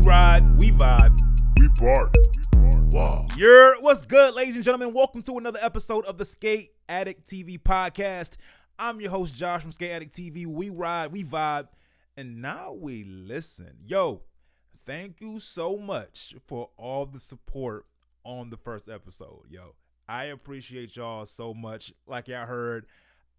ride, we vibe, we party. Wow. What's good, ladies and gentlemen? Welcome to another episode of the Sk8Addict TV podcast. I'm your host, Josh from Sk8Addict TV. We ride, we vibe, and now we listen. Yo, thank you so much for all the support on the first episode. Yo, I appreciate y'all so much. Like y'all heard,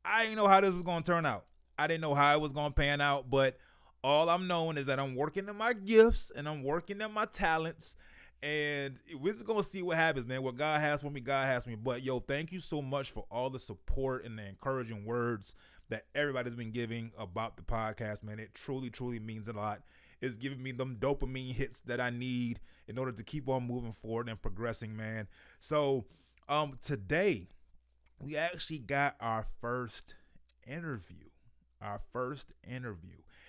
I didn't know how this was going to turn out. I didn't know how it was going to pan out, but all I'm knowing is that I'm working in my gifts and I'm working in my talents, and we're just going to see what happens, man. What God has for me, God has for me. But, yo, thank you so much for all the support and the encouraging words that everybody's been giving about the podcast, man. It truly, truly means a lot. It's giving me them dopamine hits that I need in order to keep on moving forward and progressing, man. So, today, we actually got our first interview.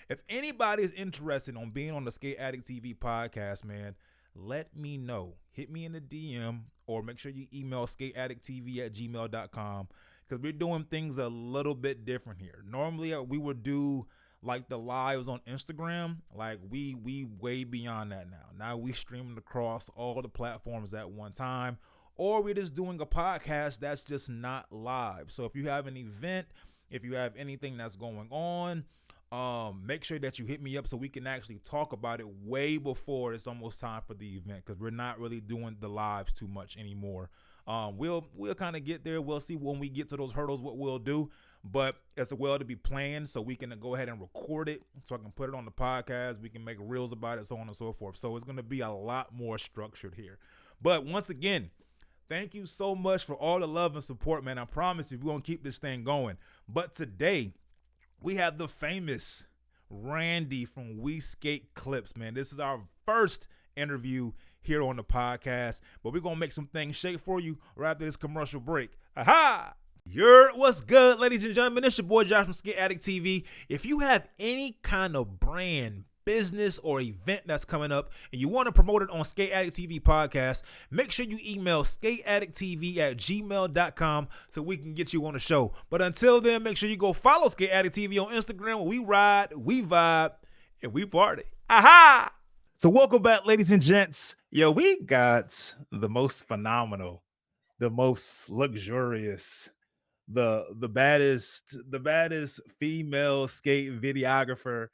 If anybody is interested on being on the Sk8Addict TV podcast, man, let me know. Hit me in the DM or make sure you email sk8addicttv@gmail.com, because we're doing things a little bit different here. Normally, we would do like the lives on Instagram. Like we way beyond that now. Now we streaming across all the platforms at one time, or we're just doing a podcast that's just not live. So if you have an event, if you have anything that's going on, make sure that you hit me up so we can actually talk about it way before it's almost time for the event, because we're not really doing the lives too much anymore. We'll kind of get there. We'll see when we get to those hurdles what we'll do, but it's well to be planned so we can go ahead and record it so I can put it on the podcast. We can make reels about it, so on and so forth. So it's going to be a lot more structured here. But once again, thank you so much for all the love and support, man. I promise you we're going to keep this thing going. But today, we have the famous Randy from WeSkateClips, man. This is our first interview here on the podcast, but we're going to make some things shake for you right after this commercial break. Aha! What's good, ladies and gentlemen? It's your boy Josh from Sk8Addict TV. If you have any kind of brand, business, or event that's coming up and you want to promote it on Sk8Addict TV podcast, make sure you email Sk8addicttv@gmail.com so we can get you on the show. But until then, make sure you go follow Sk8Addict TV on Instagram, where we ride, we vibe, and we party. Aha! So welcome back, ladies and gents. Yo, we got the most phenomenal, the most luxurious, the baddest female skate videographer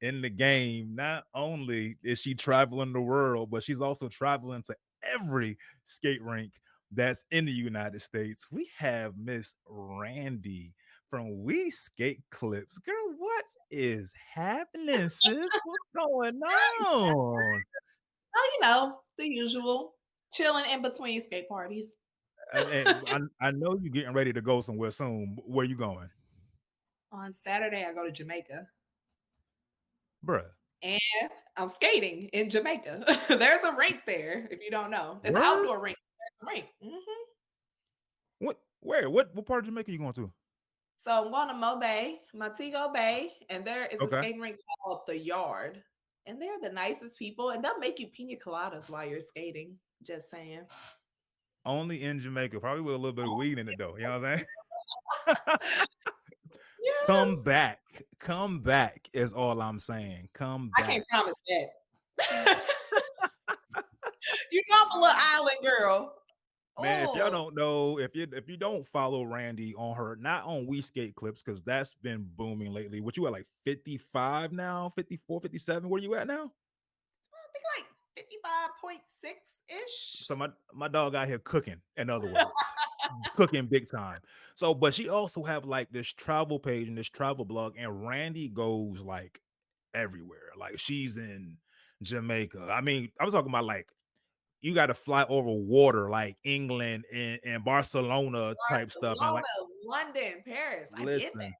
in the game. Not only is she traveling the world, but she's also traveling to every skate rink that's in the United States. We have Miss Randy from WeSkateClips. Girl, what is happening, sis? What's going on? Oh, the usual. Chilling in between skate parties. I know you're getting ready to go somewhere soon. Where you going? On Saturday, I go to Jamaica. Bruh. And I'm skating in Jamaica. There's a rink there, if you don't know. It's an outdoor rink. There's a rink. Mm-hmm. What part of Jamaica you going to? So I'm going to Montego Bay, and there is a skating rink called The Yard. And they're the nicest people, and they'll make you pina coladas while you're skating. Just saying. Only in Jamaica, probably with a little bit of weed in it, though. You know what I'm saying? Yes. Come back is all I'm saying. Come back. I can't promise that. You know I'm a little island girl. Man, if y'all don't know, if you don't follow Randy on her, not on WeSkateClips, because that's been booming lately. What you at, like 55 now, 54, 57? Where you at now? I think like 55.6-ish. So my dog out here cooking, in other words. Cooking big time. So, but she also have like this travel page and this travel blog, and Randy goes like everywhere. Like she's in Jamaica. I mean, I was talking about like you got to fly over water, like England and Barcelona type stuff. And like London, Paris. Listen, I get that.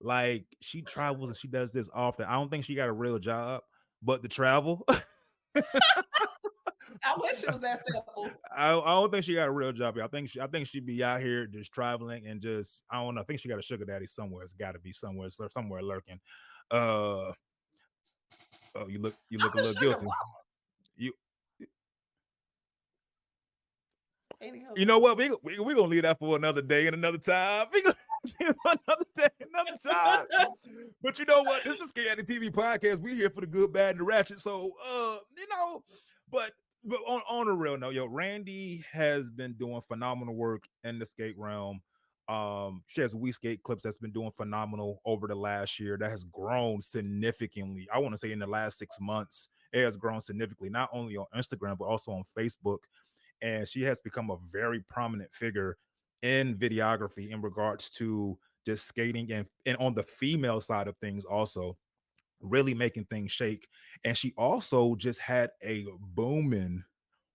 Like she travels and she does this often. I don't think she got a real job, but the travel. I wish it was that simple. I don't think she got a real job. I think she'd be out here just traveling and just, I don't know. I think she got a sugar daddy somewhere. It's got to be somewhere lurking. Oh, you look a little guilty. Mama. You know what? We gonna leave that for another day and another time. Another day, another time. But you know what? This is Sk8Addict TV podcast. We here for the good, bad, and the ratchet. So, but on a real note, yo, Randy has been doing phenomenal work in the skate realm. She has WeSkateClips that's been doing phenomenal over the last year. That has grown significantly. I want to say in the last 6 months, it has grown significantly, not only on Instagram but also on Facebook. And she has become a very prominent figure in videography in regards to just skating and on the female side of things also really making things shake. And she also just had a booming,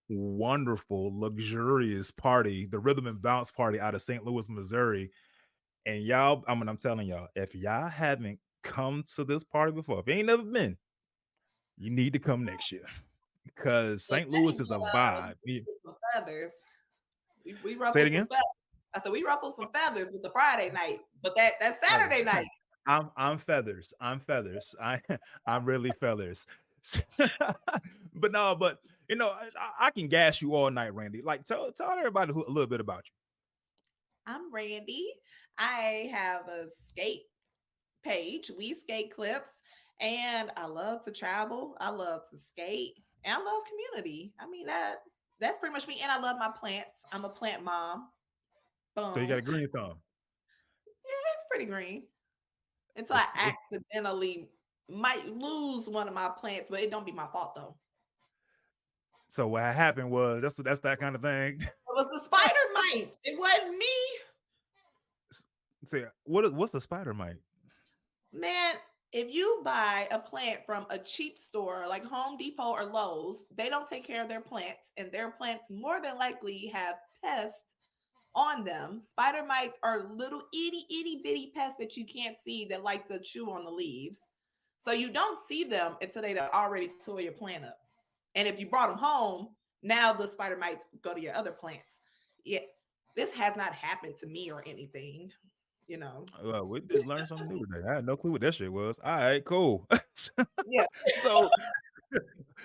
wonderful, luxurious party, the Rhythm and Bounce party out of St. Louis, Missouri. And y'all, I'm telling y'all, if y'all haven't come to this party before, if you ain't never been, you need to come next year because Look, St. that Louis ain't is a but, vibe. some feathers. We Say it ruffled some again. feathers. I said we ruffled some feathers with the Friday night, but that's Saturday Feathers. night. I'm feathers. I'm feathers. I'm really feathers. But no, but I can gas you all night, Randy. Like tell everybody a little bit about you. I'm Randy. I have a skate page, WeSkateClips, and I love to travel. I love to skate, and I love community. I mean that's pretty much me. And I love my plants. I'm a plant mom. So you got Boom. a green thumb. Yeah, it's pretty green. Until I It's accidentally might lose one of my plants, but it don't be my fault though. so what happened was that's that kind of thing. It was the spider mites. It wasn't me. Say what's a spider mite? Man, if you buy a plant from a cheap store like Home Depot or Lowe's, they don't take care of their plants, and their plants more than likely have pests on them. Spider mites are little itty bitty pests that you can't see that like to chew on the leaves. So you don't see them until they already tore your plant up. And if you brought them home, now the spider mites go to your other plants. Yeah, this has not happened to me or anything, you know. Well, we just learned something new today. I had no clue what that shit was. All right, cool. Yeah. so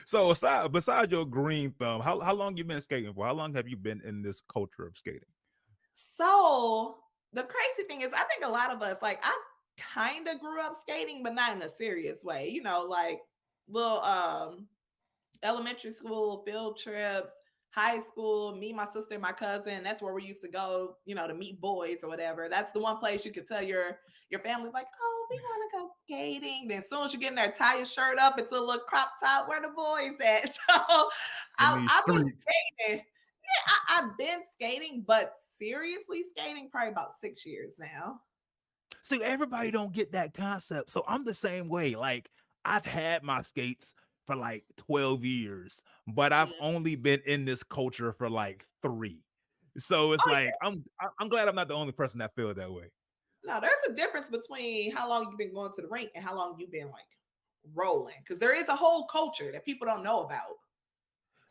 so besides your green thumb, how long you been skating for? How long have you been in this culture of skating? So the crazy thing is, I think a lot of us, like, I kind of grew up skating, but not in a serious way. You know, like little elementary school field trips, high school, me, my sister, my cousin. That's where we used to go, you know, to meet boys or whatever. That's the one place you could tell your family, like, oh, we want to go skating. Then as soon as you get in there, tie your shirt up, it's a little crop top. Where the boys at? So In these I've been streets. skating. Yeah, I've been skating, but seriously skating probably about 6 years now. See, everybody don't get that concept. So I'm the same way. Like I've had my skates for like 12 years, but I've Mm. only been in this culture for like 3. So it's Oh like I'm glad I'm not the only person that feels that way. yeah, no, there's a difference between how long you've been going to the rink and how long you've been like rolling, because there is a whole culture that people don't know about.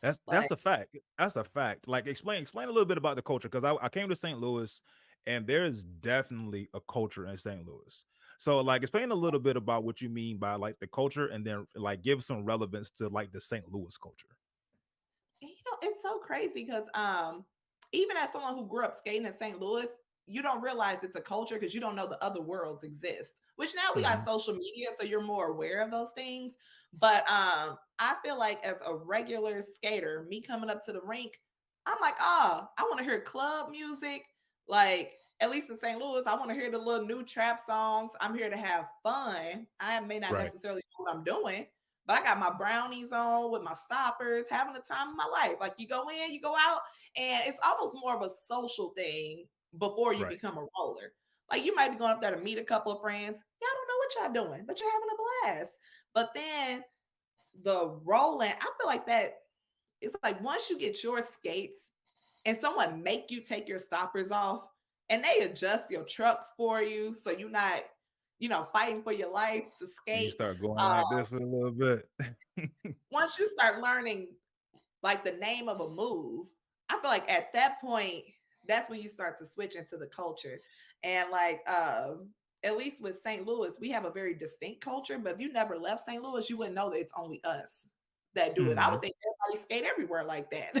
That's Like, a fact. That's a fact. Like explain a little bit about the culture because I came to St. Louis and there is definitely a culture in St. Louis. So like explain a little bit about what you mean by like the culture and then like give some relevance to like the St. Louis culture. you know, it's so crazy because even as someone who grew up skating in St. Louis, you don't realize it's a culture because you don't know the other worlds exist. Which now we got Mhm. social media, so you're more aware of those things. But I feel like as a regular skater, me coming up to the rink, I'm like, I want to hear club music. Like, at least in St. Louis, I want to hear the little new trap songs. I'm here to have fun. I may not Right. necessarily know what I'm doing, but I got my brownies on with my stoppers, having the time of my life. Like, you go in, you go out, and it's almost more of a social thing before you Right. become a roller. Like, you might be going up there to meet a couple of friends. Y'all don't know what y'all doing, but you're having a blast. But then the rolling, I feel like that it's like once you get your skates and someone make you take your stoppers off and they adjust your trucks for you so you're not, you know, fighting for your life to You skate. start going Uh, like this for a little bit. once you start learning like the name of a move, I feel like at that point, that's when you start to switch into the culture. And like at least with St. Louis, we have a very distinct culture, but if you never left St. Louis, you wouldn't know that it's only us that do it. I would Mhm. think everybody skate everywhere like that.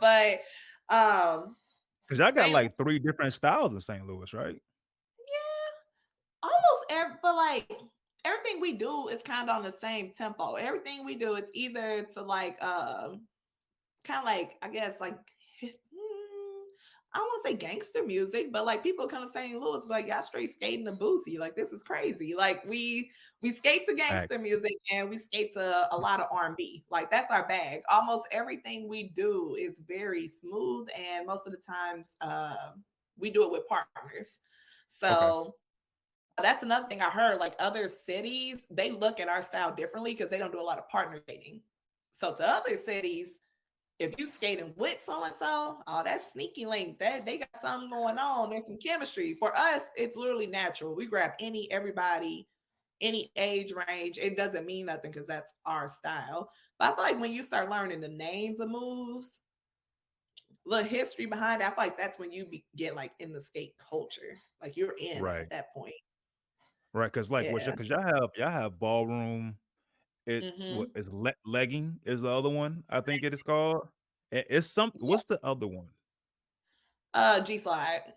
But Cause y'all got St. like 3 different styles in St. Louis, right? but like everything we do is kind of on the same tempo. Everything we do, it's either to like kind of like I guess like I don't want to say gangster music, but like people come to St. Louis like y'all straight skating to Boosie. Like this is crazy. Like we skate to gangster Facts. music and we skate to a lot of R&B. Like that's our bag. Almost everything we do is very smooth, and most of the times we do it with partners. Okay. So that's another thing I heard. Like other cities, they look at our style differently because they don't do a lot of partner dating. So to other cities, if you skating with so and so, oh, that's sneaky link. That they got something going on. There's some chemistry. For us, it's literally natural. We grab everybody, any age range. It doesn't mean nothing because that's our style. But I feel like when you start learning the names of moves, little history behind it, I feel like that's when get like in the skate culture. Like you're in Right. at that point. Right. Because like what, Yeah. because y'all have ballroom. It's what Hmm. is legging is the other one. I think it is called. It's some. Yeah. What's the other one? G slide.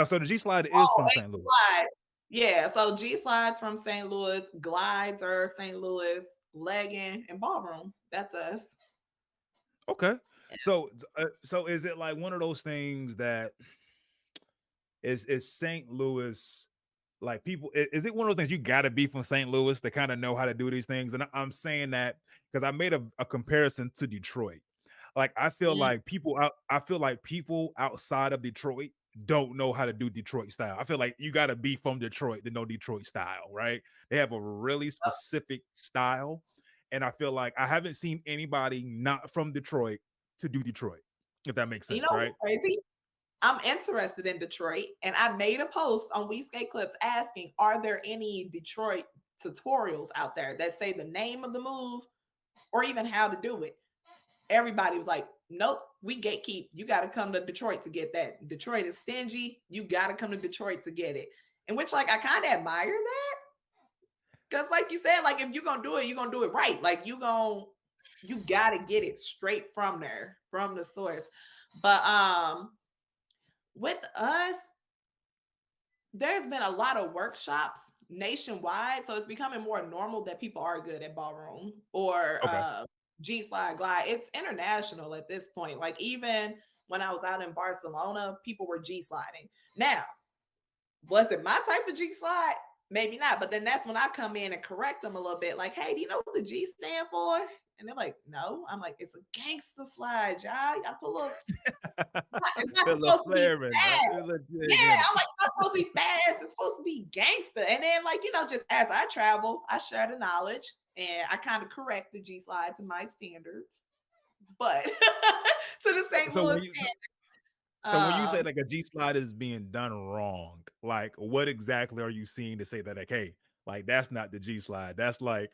So the G slide is Oh, from wait, St. Louis. slides. Yeah, so G slides from St. Louis, glides are St. Louis, legging and ballroom. That's us. Okay. So is it like one of those things that is St. Louis, like people, is it one of those things you got to be from St. Louis to kind of know how to do these things? And I'm saying that because I made a comparison to Detroit. Like Mm. I feel like people outside of Detroit don't know how to do Detroit style. I feel like you got to be from Detroit to know Detroit style, right? They have a really specific style, and I feel like I haven't seen anybody not from Detroit to do Detroit, if that makes You know sense, what's right? crazy? I'm interested in Detroit, and I made a post on WeSkateClips asking, are there any Detroit tutorials out there that say the name of the move or even how to do it? Everybody was like, nope, we gatekeep. You got to come to Detroit to get that. Detroit is stingy. You got to come to Detroit to get it. In which, like, I kind of admire that because, like you said, like if you're gonna do it, you're gonna do it right. Like you gotta get it straight from there, from the source. But with us, there's been a lot of workshops nationwide, so it's becoming more normal that people are good at ballroom or Okay. G slide glide. It's international at this point. Like even when I was out in Barcelona, people were G sliding. Now, was it my type of G slide? Maybe not. But then that's when I come in and correct them a little bit. Like, hey, do you know what the G stand for? And they're like, no. I'm like, it's a gangster slide, y'all. I put a little. It's not Feel the supposed to be flair in it. I fast. feel the Yeah, jig in it. I'm like, it's not supposed to be fast. It's supposed to be gangster. And then, like, just as I travel, I share the knowledge and I kind of correct the G slide to my standards, but to the So, St. so Louis when you so when you say um, like a G slide is being done wrong, like what exactly are you seeing to say that like, hey, like that's not the G slide. That's like,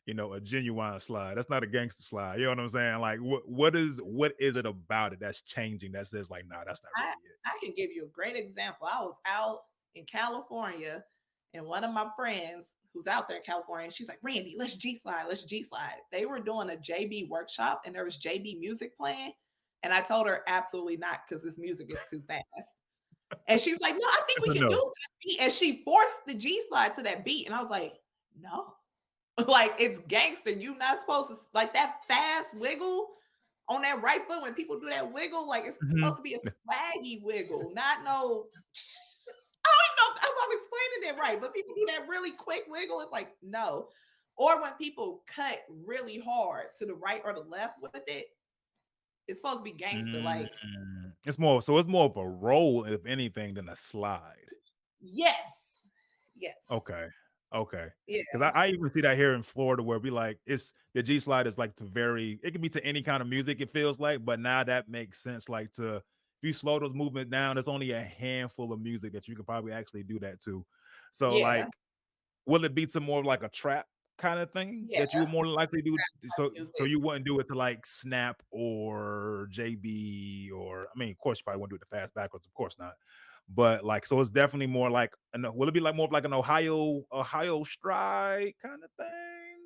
a genuine slide. That's not a gangster slide. You know what I'm saying? Like what is it about it that's changing that says like, nah, that's not I really it. I can give you a great example. I was out in California, and one of my friends who's out there in California, she's like, Randy, let's G slide, let's G slide. They were doing a JB workshop, and there was JB music playing, and I told her absolutely not because this music is too fast. And she was like, no, I think It's we a can do it no. to the beat. And she forced the G slide to that beat, and I was like, no, like it's gangster. You not supposed to like that fast wiggle on that right foot when people do that wiggle, like it's supposed Mhm. to be a swaggy wiggle, not no. I don't even know if I'm explaining it right, but people do that really quick wiggle. It's like no. Or when people cut really hard to the right or the left with it, it's supposed to be gangster. Mm, Like it's more of a roll, if anything, than a slide. yes, yes, Okay. Okay. yeah, Because I even see that here in Florida where we like it's the G slide is like to vary, it can be to any kind of music, it feels like, but now that makes sense. Like if you slow those movements down, there's only a handful of music that you could probably actually do that to. So yeah, like, will it be to more of like a trap kind of thing yeah. that you would more than likely do? So Music. you wouldn't do it to like Snap or JB, or I mean, of course you probably wouldn't do it to fast backwards, of course not. But like, so it's definitely more like will it be like more of like an Ohio stride kind of thing?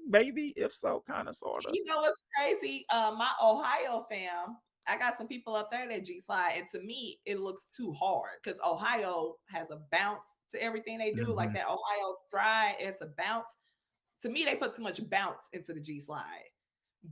Maybe, if so, kind of, sort of. You know what's crazy? My Ohio fam. I got some people up there that G slide, and to me, it looks too hard because Ohio has a bounce to everything they do. Like Hmm. that Ohio stride, it's a bounce. To me, they put too much bounce into the G slide.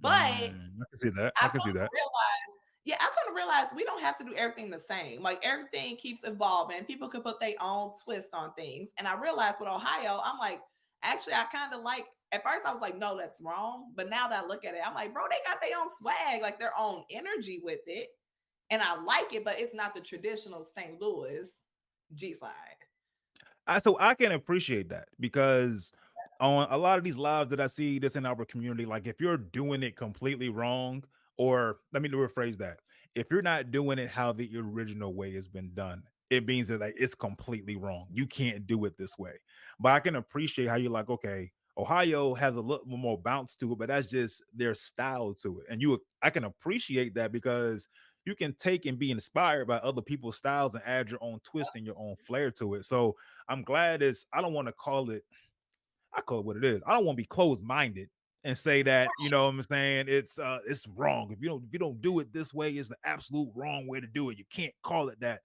But I can see that. I I come can see to that. realize, yeah, I come to realize we don't have to do everything the same. Like everything keeps evolving. People could put their own twist on things. And I realized with Ohio, I'm like, actually, I kind of like. At first, I was like, no, that's wrong. But now that I look at it, I'm like, bro, they got their own swag, like their own energy with it, and I like it. But it's not the traditional St. Louis G slide. So I can appreciate that because on a lot of these lives that I see this in our community, like if you're doing it completely wrong, or let me rephrase that, if you're not doing it how the original way has been done, it means that like it's completely wrong. You can't do it this way. But I can appreciate how you're like, okay, Ohio has a little more bounce to it, but that's just their style to it. And I can appreciate that because you can take and be inspired by other people's styles and add your own twist and your own flair to it. So I'm glad I don't want to call it, I call it what it is. I don't want to be closed minded and say that, you know what I'm saying, it's wrong. If you don't do it this way, it's the absolute wrong way to do it. You can't call it that.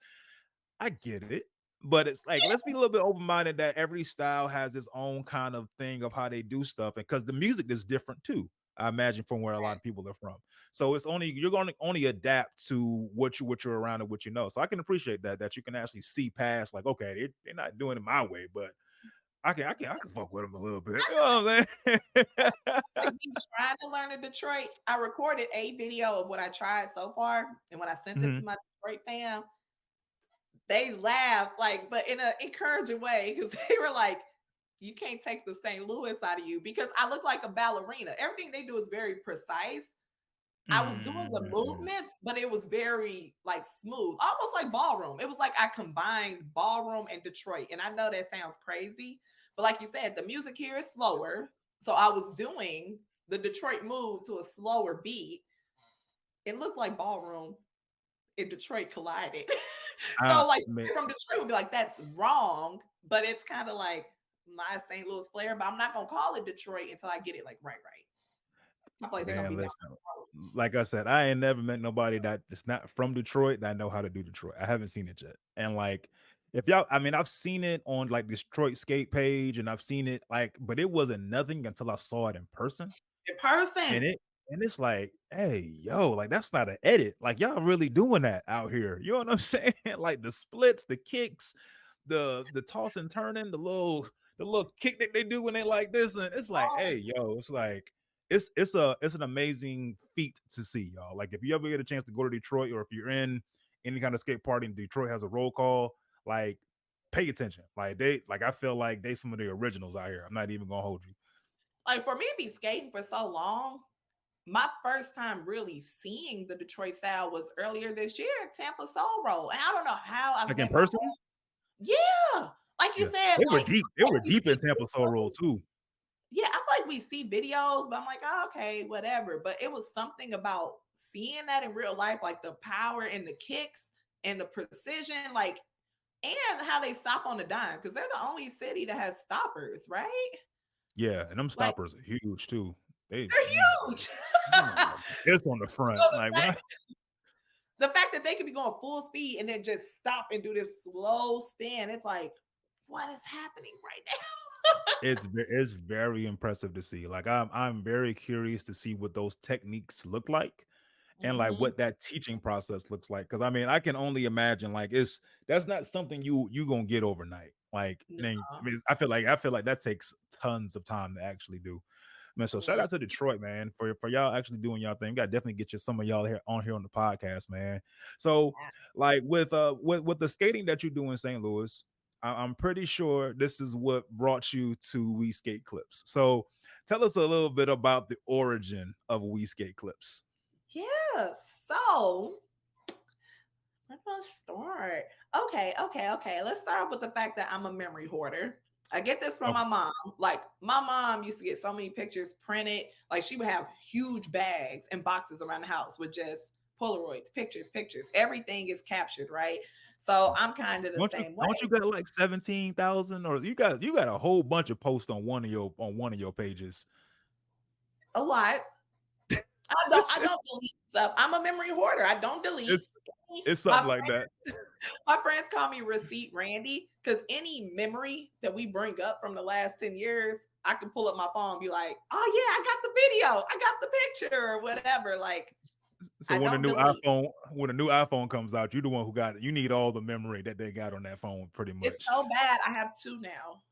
I get it. But it's like let's be a little bit open-minded that every style has its own kind of thing of how they do stuff. And because the music is different too. I imagine from where a lot of people are from. So it's only you're going to only adapt to what you're around and what you know. So I can appreciate that you can actually see past like, okay, they're not doing it my way, but I can fuck with them a little bit. You know what I'm saying? Like me trying to learn in Detroit, I recorded a video of what I tried so far, and when I sent it to Mhm. my Detroit fam, they laughed like, but in an encouraging way, because they were like, "You can't take the St. Louis out of you," because I look like a ballerina. Everything they do is very precise. I was doing the Mhm. movements, but it was very like smooth, almost like ballroom. It was like I combined ballroom and Detroit. And I know that sounds crazy, but like you said, the music here is slower. So I was doing the Detroit move to a slower beat. It looked like ballroom in Detroit collided. So like Man, from Detroit would be like, that's wrong, but it's kind of like my St. Louis flair, but I'm not gonna call it Detroit until I get it like right. I feel like they're gonna be down listen. Like I said, I ain't never met nobody that is not from Detroit that know how to do Detroit. I haven't seen it yet. And like if y'all, I mean, I've seen it on like Detroit skate page and I've seen it like, but it wasn't nothing until I saw it in person. in person. And it's like, hey, yo, like that's not an edit. Like y'all really doing that out here. You know what I'm saying? Like the splits, the kicks, the toss and turning, the little kick that they do when they like this, and it's like, Oh, hey, yo, it's like it's an amazing feat to see, y'all. Like if you ever get a chance to go to Detroit, or if you're in any kind of skate party and Detroit has a roll call, like pay attention. Like I feel like they some of the originals out here. I'm not even gonna hold you. like for me to be skating for so long, my first time really seeing the Detroit style was earlier this year at Tampa Soul Roll. And I don't know how I've Like in met my person, whole, yeah. Like you yeah, said, they were like deep. They were we deep in see Tampa Soul Roll videos. too. Yeah, I feel like we see videos, but I'm like, oh, okay, whatever. But it was something about seeing that in real life, like the power and the kicks and the precision, like, and how they stop on the dime, because they're the only city that has stoppers, right? Yeah, and them Like stoppers are huge too. Man, they're huge. like this on the front. So Like what? the fact that they could be going full speed and then just stop and do this slow spin, it's like, what is happening right It's very impressive to see. Like I'm very curious to see what those techniques look like now? and like what that teaching process looks like. Cause I mean, I can only imagine like that's not something you gonna get overnight. Like, No. and I mean, I feel like that takes tons of time to actually do. Man, so shout Mm. out to Detroit, man, for y'all actually doing y'all thing. We gotta definitely get you some of y'all here on the podcast, man. So, like with the skating that you do in St. Louis, I'm pretty sure this is what brought you to We Skate Clips. So, tell us a little bit about the origin of We Skate Clips. Yeah. So where do I start? Okay. Let's start off with the fact that I'm a memory hoarder. I get this from Okay. my mom. Like my mom used to get so many pictures printed. Like she would have huge bags and boxes around the house with just Polaroids, pictures. Everything is captured, right? So I'm kind of the Don't you same don't you way. got like 17,000, or you got a whole bunch of posts on one of your pages. A lot. I don't delete stuff. I'm a memory hoarder. I don't delete. It's it's My something like that. my friends call me Receipt Randy because any memory that we bring up from the last 10 years, I can pull up my phone and be like, oh yeah, I got the video, I got the picture, or whatever. Like, So I don't delete. when a new iPhone comes out, you're the one who got it. You need all the memory that they got on that phone, pretty It's much. so bad. I have two now.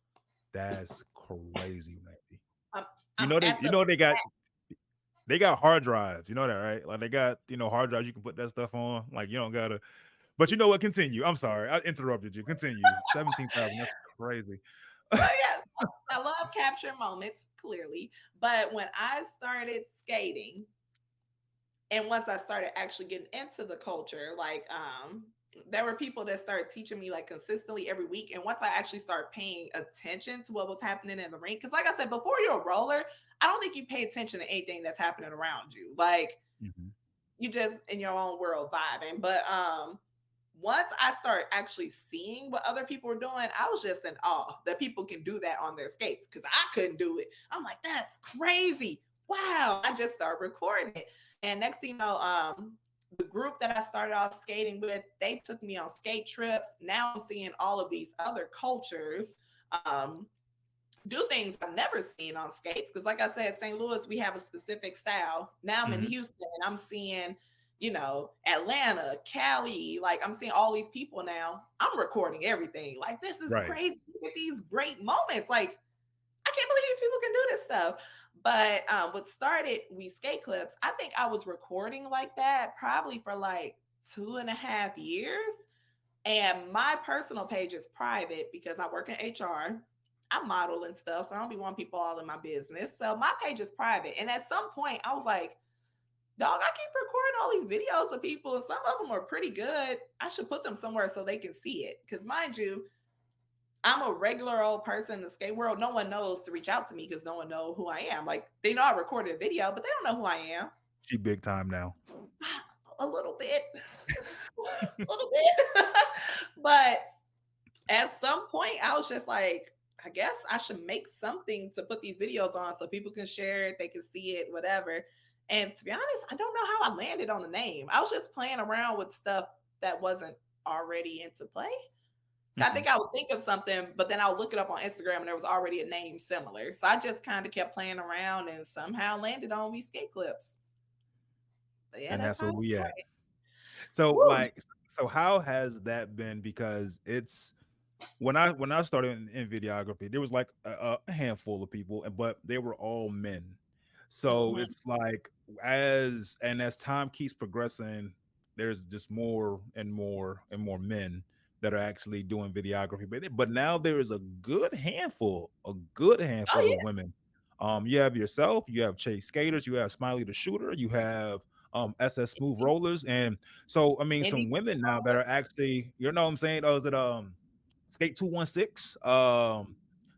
That's crazy, Randy. I'm You I'm know at the they got hard drives. You know that, right? Like they got hard drives you can put that stuff on. Like you don't gotta. But you know what? Continue. I'm sorry, I interrupted you. Continue. 17,000. That's crazy. but yes, I love capture moments, clearly. But when I started skating, and once I started actually getting into the culture, like there were people that started teaching me like consistently every week. And once I actually started paying attention to what was happening in the ring, because like I said, before you're a roller, I don't think you pay attention to anything that's happening around you. Like Mhm. you just in your own world vibing. But once I started actually seeing what other people were doing, I was just in awe that people can do that on their skates because I couldn't do it. I'm like, that's crazy. Wow. I just started recording it. And next thing you know, the group that I started off skating with, they took me on skate trips. Now I'm seeing all of these other cultures um, do things I've never seen on skates. Because, like I said, St. Louis, we have a specific style. Now I'm in Mhm. Houston and I'm seeing, Atlanta, Cali. Like, I'm seeing all these people now. I'm recording everything. Like, this is Right. crazy. Look at these great moments. Like, I can't believe these people can do this stuff. But what started WeSkateClips, I think I was recording like that probably for like 2.5 years. And my personal page is private because I work in HR. I model and stuff, so I don't be wanting people all in my business. So my page is private. And at some point, I was like, dog, I keep recording all these videos of people, and some of them are pretty good. I should put them somewhere so they can see it. Because mind you, I'm a regular old person in the skate world. No one knows to reach out to me because no one knows who I am. Like they know I recorded a video, but they don't know who I am. She big time now. A little bit, a little bit. But at some point, I was just like, I guess I should make something to put these videos on so people can share it, they can see it, whatever. And to be honest, I don't know how I landed on the name. I was just playing around with stuff that wasn't already into play. I Mhm. think I would think of something, but then I'll look it up on Instagram and there was already a name similar. So I just kind of kept playing around and somehow landed on We Skate Clips. But yeah, And that's that's how where it we at. started. So Woo! like, so how has that been? Because it's when I started in videography, there was like a handful of people, but they were all men. So Mhm. it's like as time keeps progressing, there's just more and more and more men that are actually doing videography. But now there is a good Oh handful of yeah, women. You have yourself, you have Chase Skaters, you have Smiley the Shooter, you have SS Smooth Rollers, and so I mean indie some women now that are rollers. actually, you know what I'm saying? Oh, is it Skate 216?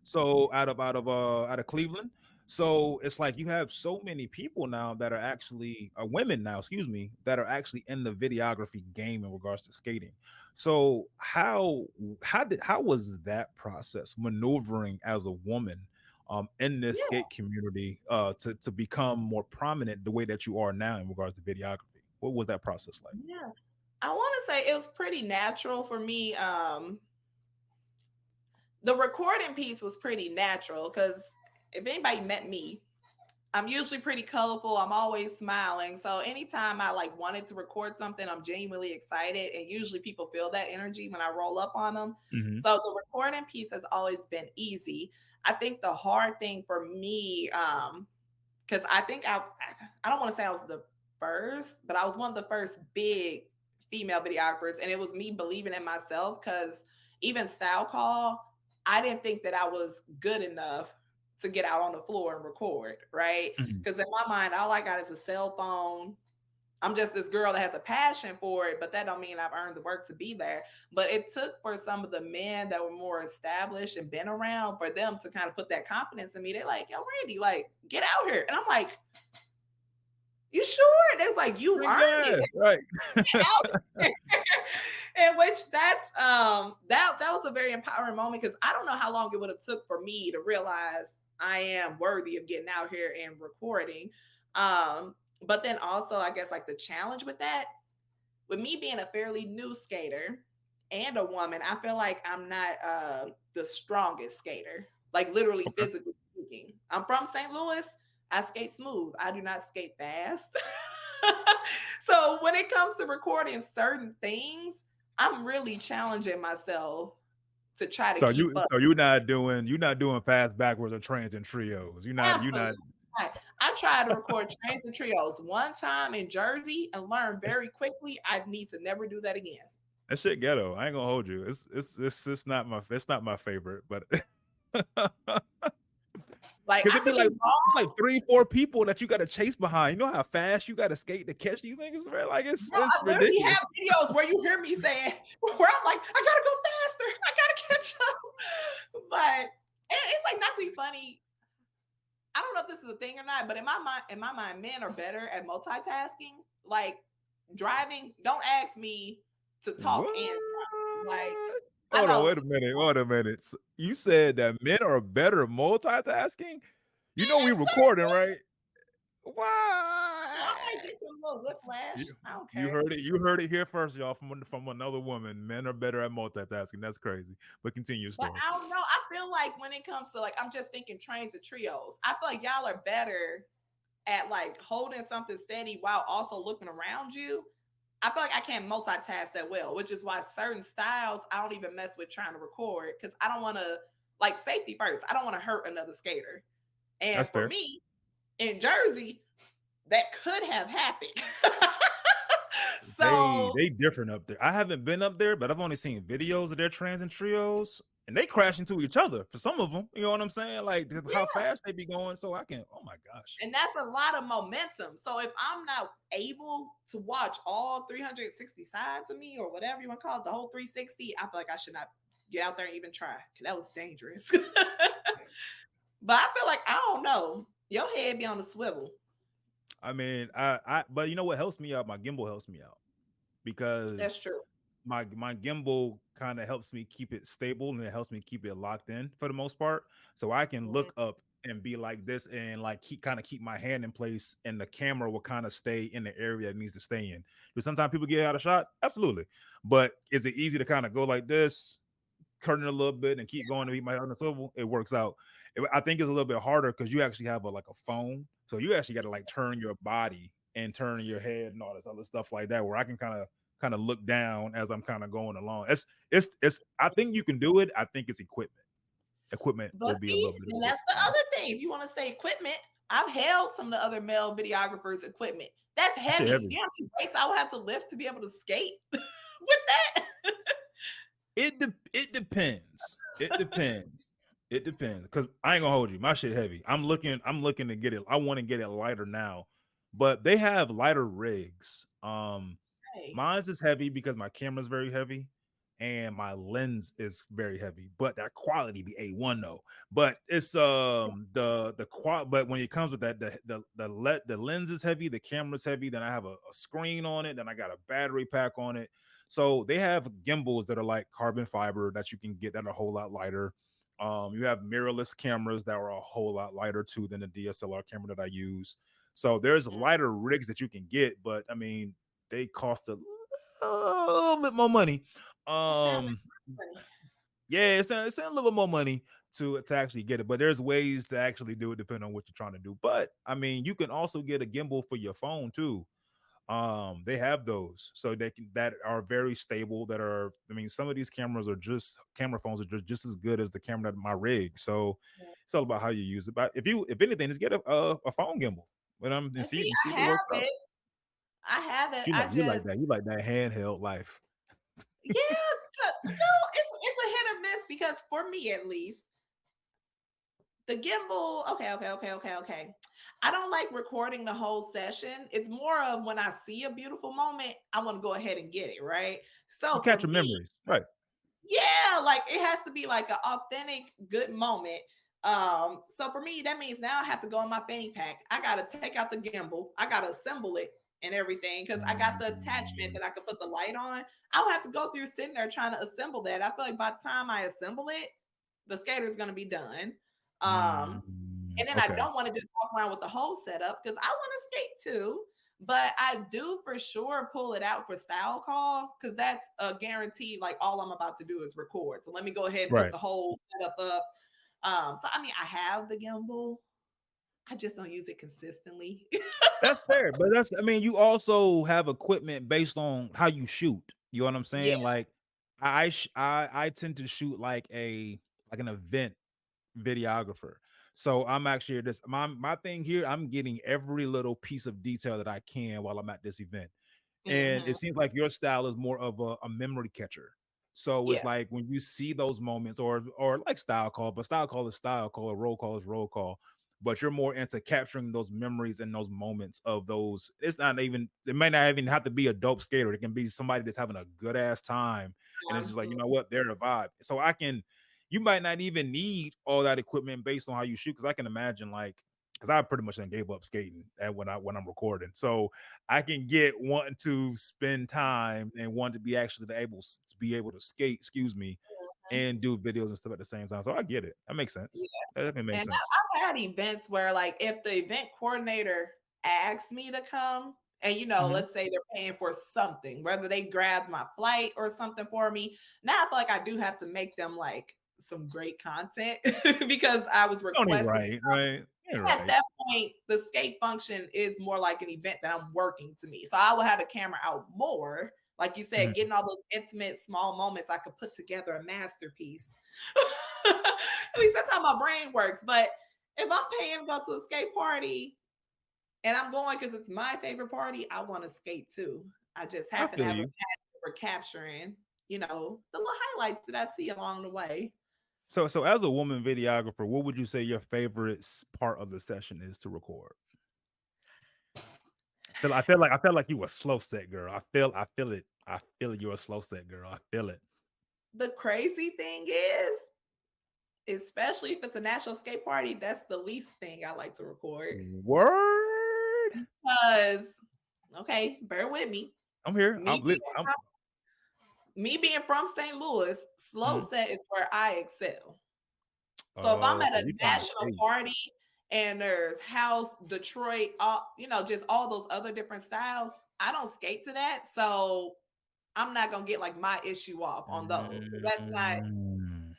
So out of Cleveland. So it's like you have so many people now that are actually women now, excuse me, that are actually in the videography game in regards to skating. So how was that process maneuvering as a woman in this Yeah, skate community to become more prominent the way that you are now in regards to videography? What was that process like? yeah. I want to say it was pretty natural for me. The recording piece was pretty natural because if anybody met me, I'm usually pretty colorful. I'm always smiling. So anytime I like wanted to record something, I'm genuinely excited. And usually people feel that energy when I roll up on them. Hmm. So the recording piece has always been easy. I think the hard thing for me, because I think I don't want to say I was the first, but I was one of the first big female videographers, and it was me believing in myself. Because even Style Call, I didn't think that I was good enough to get out on the floor and record, right? Hmm. Because in my mind, all I got is a cell phone. I'm just this girl that has a passion for it, but that don't mean I've earned the work to be there. But it took for some of the men that were more established and been around for them to kind of put that confidence in me. They're like, "Yo, Randy, like, get out here." And I'm like, "You sure?" They was like, "You Bring earned it. gas, right? Get out here." In which that was a very empowering moment because I don't know how long it would have took for me to realize I am worthy of getting out here and recording. But then also, I guess like the challenge with that, with me being a fairly new skater and a woman, I feel like I'm not the strongest skater, like literally Okay. physically speaking. I'm from St. Louis. I skate smooth. I do not skate fast. So when it comes to recording certain things, I'm really challenging myself to try to keep up. So you're not doing fast backwards or trains and trios. You're Absolutely. not I tried to record trains and trios one time in Jersey and learned that's, very quickly I need to never do that again. that shit ghetto. I ain't gonna hold you. It's not my favorite, but Like because I it'd be could like be wrong. it's like 3, 4 people that you got to chase behind. You know how fast you got to skate to catch these niggas, man? Like Bro, it's I literally ridiculous. have videos where you hear me saying, where I'm like, I gotta go faster, I gotta catch up. But it's like not to be funny. I don't know if this is a thing or not, but in my mind, men are better at multitasking. Like driving, don't ask me to talk and What? drive. Like I Hold on, know wait a minute. Wait a minute. You said that men are better at multitasking? You know we yes, sir. recording, right? I Why? might get some little whiplash. I don't You care. heard it. You heard it here first, y'all. From another woman. Men are better at multitasking. That's crazy. But continue your But story. I don't know. I feel like when it comes to like, I'm just thinking trains and trios. I feel like y'all are better at like holding something steady while also looking around you. I feel like I can't multitask that well, which is why certain styles I don't even mess with trying to record because I don't want to like safety first. I don't want to hurt another skater. And That's for fair. me in Jersey, that could have happened. So They different up there. I haven't been up there, but I've only seen videos of their trans and trios, and they crash into each other for some of them. You know what I'm saying? Like how yeah, fast they be going. So I can. Oh my gosh. and that's a lot of momentum. So if I'm not able to watch all 360 sides of me or whatever you want to call it, the whole 360, I feel like I should not get out there and even try because that was dangerous. But I feel like I don't know. Your head be on the swivel. I mean, but you know what helps me out? My gimbal helps me out That's because true. my gimbal kind of helps me keep it stable and it helps me keep it locked in for the most part. So I can Mhm. look up and be like this and like keep my hand in place and the camera will kind of stay in the area it needs to stay in. Do sometimes people get out of shot? Absolutely. But is it easy to kind of go like this, turn it a little bit and keep going to beat my head on the swivel? It works out. I think it's a little bit harder because you actually have like a phone. So you actually got to like turn your body and turn your head and all this other stuff like that where I can kind of look down as I'm kind of going along. It's I think you can do it. I think it's equipment. Equipment But will be a see, little bit of and it. that's the other thing. If you want to say equipment, I've held some of the other male videographers' equipment. That's That shit heavy. heavy. You know how many weights I would have to lift to be able to skate with that? It depends. It depends. It depends. Because I ain't gonna hold you. My shit heavy. I'm looking to get it. I want to get it lighter now. But they have lighter rigs. Hey, Mine's is heavy because my camera's very heavy and my lens is very heavy. But that quality be A1 though. But it's but when it comes with that, the lens is heavy, the camera's heavy, then I have a screen on it, then I got a battery pack on it. So they have gimbals that are like carbon fiber that you can get that are a whole lot lighter. You have mirrorless cameras that are a whole lot lighter too than the DSLR camera that I use. So there's lighter rigs that you can get, but I mean they cost a little bit more money. that sounds like Um, money. yeah, it's a little bit more money to actually get it, but there's ways to actually do it depending on what you're trying to do. But I mean, you can also get a gimbal for your phone too. They have those so that are very stable, that are, I mean, some of these camera phones are just as good as the camera that my rig. So it's all about how you use it. But if anything, just get a phone gimbal. But and And see see, see I if it works have out. it. I have it. You like that handheld life. Yeah, no, it's a hit or miss because for me at least, the gimbal, okay. I don't like recording the whole session. It's more of when I see a beautiful moment, I want to go ahead and get it, right? You So for capture me, memories, right? yeah, like it has to be like an authentic good moment. So for me, that means now I have to go in my fanny pack. I gotta take out the gimbal, I gotta assemble it and everything because I got the attachment Mm, that I could put the light on. I'll have to go through sitting there trying to assemble that. I feel like by the time I assemble it, the skater's gonna be done. Um, and then I okay. don't want to just walk around with the whole setup because I want to skate too. But I do for sure pull it out for style call because that's a guarantee. Like all I'm about to do is record. So let me go ahead and put Right. the whole setup up. So I mean, I have the gimbal. I just don't use it consistently. That's fair, but that's I mean, you also have equipment based on how you shoot. You know what I'm Yeah. saying? Like I tend to shoot like an event videographer. So I'm actually this my thing here, I'm getting every little piece of detail that I can while I'm at this event. And it Hmm. seems like your style is more of a memory catcher. So it's Yeah. like when you see those moments, or like style call, but style call is style call, roll call is roll call. But you're more into capturing those memories and those moments of those. It's not even, it may not even have to be a dope skater. It can be somebody that's having a good ass time. And it's just like, you know Mhm. what, they're the vibe. So you might not even need all that equipment based on how you shoot. Cause I can imagine like, because I pretty much then gave up skating when I'm recording. So I can get wanting to spend time and want to be actually able to skate, excuse me, and do videos and stuff at the same time. So I get it. That makes sense. That definitely makes And sense. I've had events where, like, if the event coordinator asks me to come, and Mhm. let's say they're paying for something, whether they grabbed my flight or something for me. Now I feel like I do have to make them like some great content because I was Only requested. right, right. You're At right. that point, the skate function is more like an event that I'm working to me. So I will have the camera out more. Like you said, Mhm. getting all those intimate small moments, I could put together a masterpiece. At least that's how my brain works. But if I'm paying to go to a skate party and I'm going because it's my favorite party, I want to skate too. I just I happen to feel have a you. passion for capturing, the little highlights that I see along the way. So as a woman videographer, what would you say your favorite part of the session is to record? I feel like you a slow set girl. I feel it. I feel you're a slow set girl. I feel it. The crazy thing is, especially if it's a national skate party, that's the least thing I like to record. Word. Because, okay, bear with me. I'm here. Me being I'm from, me being from St. Louis, slow mhm. set is where I excel. So if I'm Oh, at so a you trying to national skate. party and there's house, Detroit, just all those other different styles, I don't skate to that. So I'm not gonna get like my issue off on those because Mm.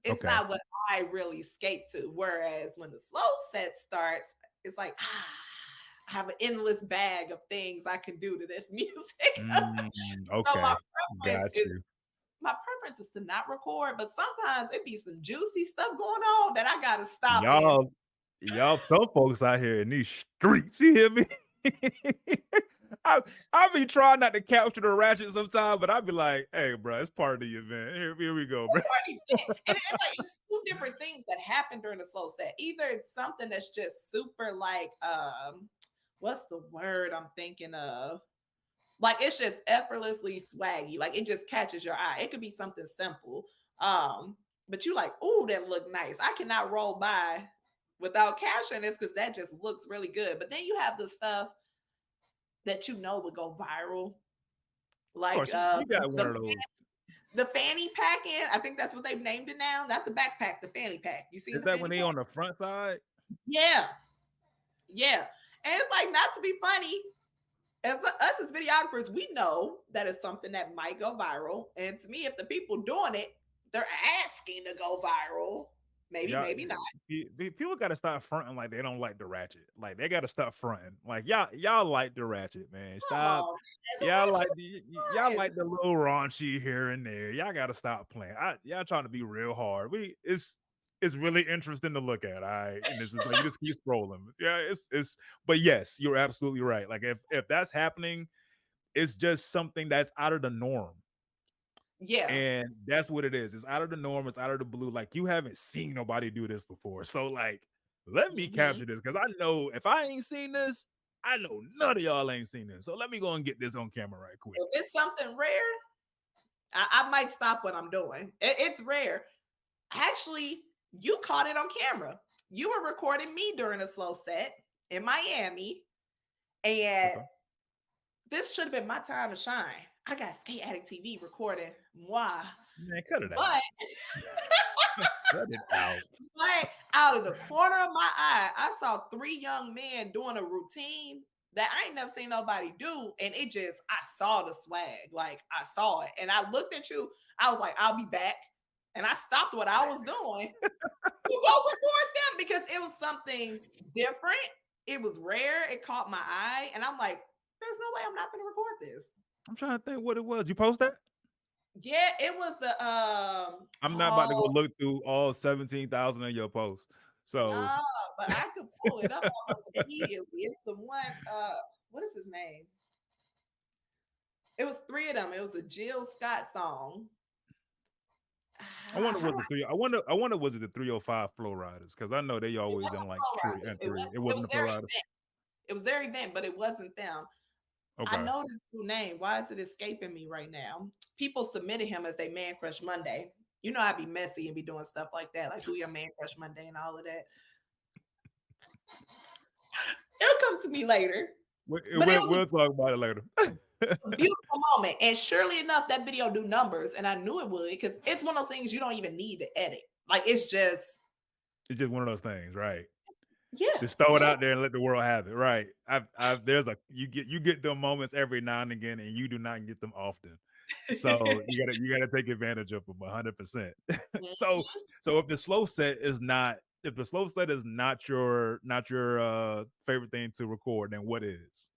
it's Okay. not what I really skate to. Whereas when the slow set starts, it's like I have an endless bag of things I can do to this music. Mm, So okay. preference Got is you. my preference is to not record, but sometimes it be some juicy stuff going on that I gotta stop in. Y'all y'all some folks out here in these streets, you hear me? I I be trying not to capture the ratchet sometimes, but I be like, "Hey, bro, it's part of the event. Here we go, bro." Party fit. And it's like it's two different things that happen during the slow set. Either it's something that's just super like what's the word I'm thinking of? Like it's just effortlessly swaggy. Like it just catches your eye. It could be something simple. But you like, oh, that look nice. I cannot roll by without capturing this because that just looks really good. But then you have the stuff that would go viral, Of like course, you got one of those. the fanny pack in. I think that's what they've named it now. Not the backpack, the fanny pack. You seen Is the that when fanny they pack? on the front side? Yeah, yeah. And it's like not to be funny. Us as videographers, we know that it's something that might go viral. And to me, if the people doing it, they're asking to go viral. Maybe, Y'all, maybe not. people got to stop fronting like they don't like the ratchet. Like they got to stop fronting. Like y'all like the ratchet, man. Come Stop. on, man, the Y'all ratchet like y'all is fun. like the little raunchy here and there. Y'all got to stop playing. Y'all trying to be real hard. It's really interesting to look at. And this is like you just keep scrolling. Yeah, it's. But yes, you're absolutely right. Like if that's happening, it's just something that's out of the norm. Yeah. And that's what it is. It's out of the norm. It's out of the blue. Like you haven't seen nobody do this before. So like, let me Hmm. capture this because I know if I ain't seen this, I know none of y'all ain't seen this. So let me go and get this on camera right quick. If it's something rare, I might stop what I'm doing. It's rare. Actually, you caught it on camera. You were recording me during a slow set in Miami, and Okay. this should have been my time to shine. I got Skate Addict TV recording moi. Man, cut it But out. Cut it out. but out of the corner of my eye, I saw three young men doing a routine. that I ain't never seen nobody do. And it just, I saw the swag. Like I saw it. And I looked at you. I was like, I'll be back. And I stopped what I was doing to go record them because it was something different. It was rare. It caught my eye. And I'm like, there's no way I'm not going to record this. I'm trying to think what it was. You post that? Yeah, it was the I'm not about to go oh look through all 17,000 of your posts. So no, but I could pull it up almost immediately. It's the one what is his name? It was three of them. It was a Jill Scott song. I wonder How was do the three. I wonder was it the 305 Flow Riders because I know they it always in wasn't like Flow three Riders. and three. It It wasn't was the Flow their Riders. event. It was their event, but it wasn't them. I Okay, know this new name. Why is it escaping me right now? People submitted him as their Man Crush Monday. You know I'd be messy and be doing stuff like that, like who your Man Crush Monday and all of that. It'll come to me later. But it was we'll talk about it later. a beautiful moment. And surely enough, that video do numbers. And I knew it would because it's one of those things you don't even need to edit. Like it's just, It's just one of those things, right? yeah, Just throw it yeah. out there and let the world have it, right? There's a you get them moments every now and again, and you do not get them often. So you gotta take advantage of them 100%. So if the slow set is not if the slow set is not your favorite thing to record, then what is?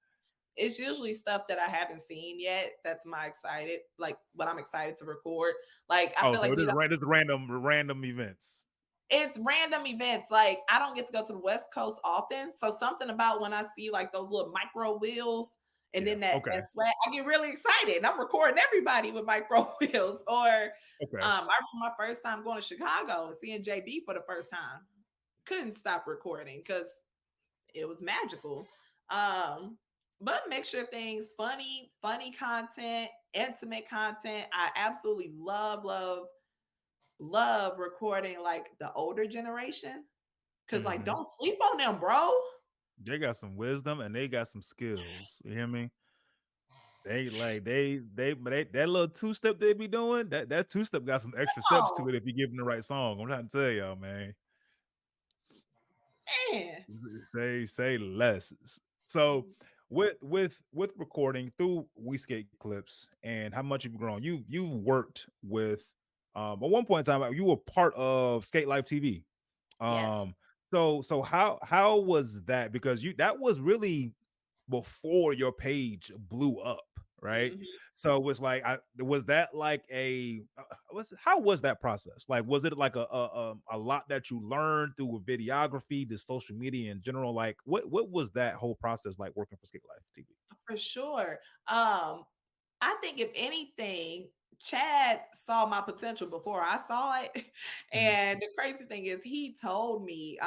It's usually stuff that I haven't seen yet. That's my excited, like what I'm excited to record. Like I Oh, feel so like it we is don't. random events. It's random events. Like I don't get to go to the West Coast often, so something about when I see like those little micro wheels and Yeah. then that Okay. swag, I get really excited. And I'm recording everybody with micro wheels. Or Okay. I remember my first time going to Chicago and seeing JB for the first time. Couldn't stop recording because it was magical. Um, but mixture things, funny content, intimate content. I absolutely love recording like the older generation. Cause like Hmm. don't sleep on them, bro. They got some wisdom and they got some skills. You hear me? They like but that little two step they be doing, that two step got some extra steps to Oh it if you give them the right song. I'm trying to tell y'all, man. man. Say less. So with recording through We Skate Clips and how much you've grown, you've worked with at one point in time you were part of Skate Life TV. Yes. Um so how was that? Because you that was really before your page blew up, right? Mhm. So it was like, was that like a was how was that process? Like, was it like a lot that you learned through videography, the social media in general? Like, what was that whole process like working for Skate Life TV? For sure. I think if anything, Chad saw my potential before I saw it. Mhm. And the crazy thing is he told me,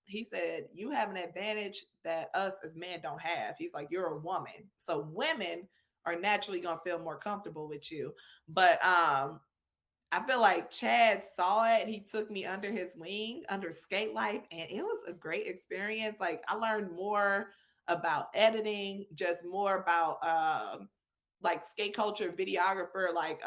he said, you have an advantage that us as men don't have. He's like, you're a woman. So women are naturally gonna feel more comfortable with you. But I feel like Chad saw it. He took me under his wing, under Skate Life, and it was a great experience. Like I learned more about editing, just more about like skate culture, videographer, like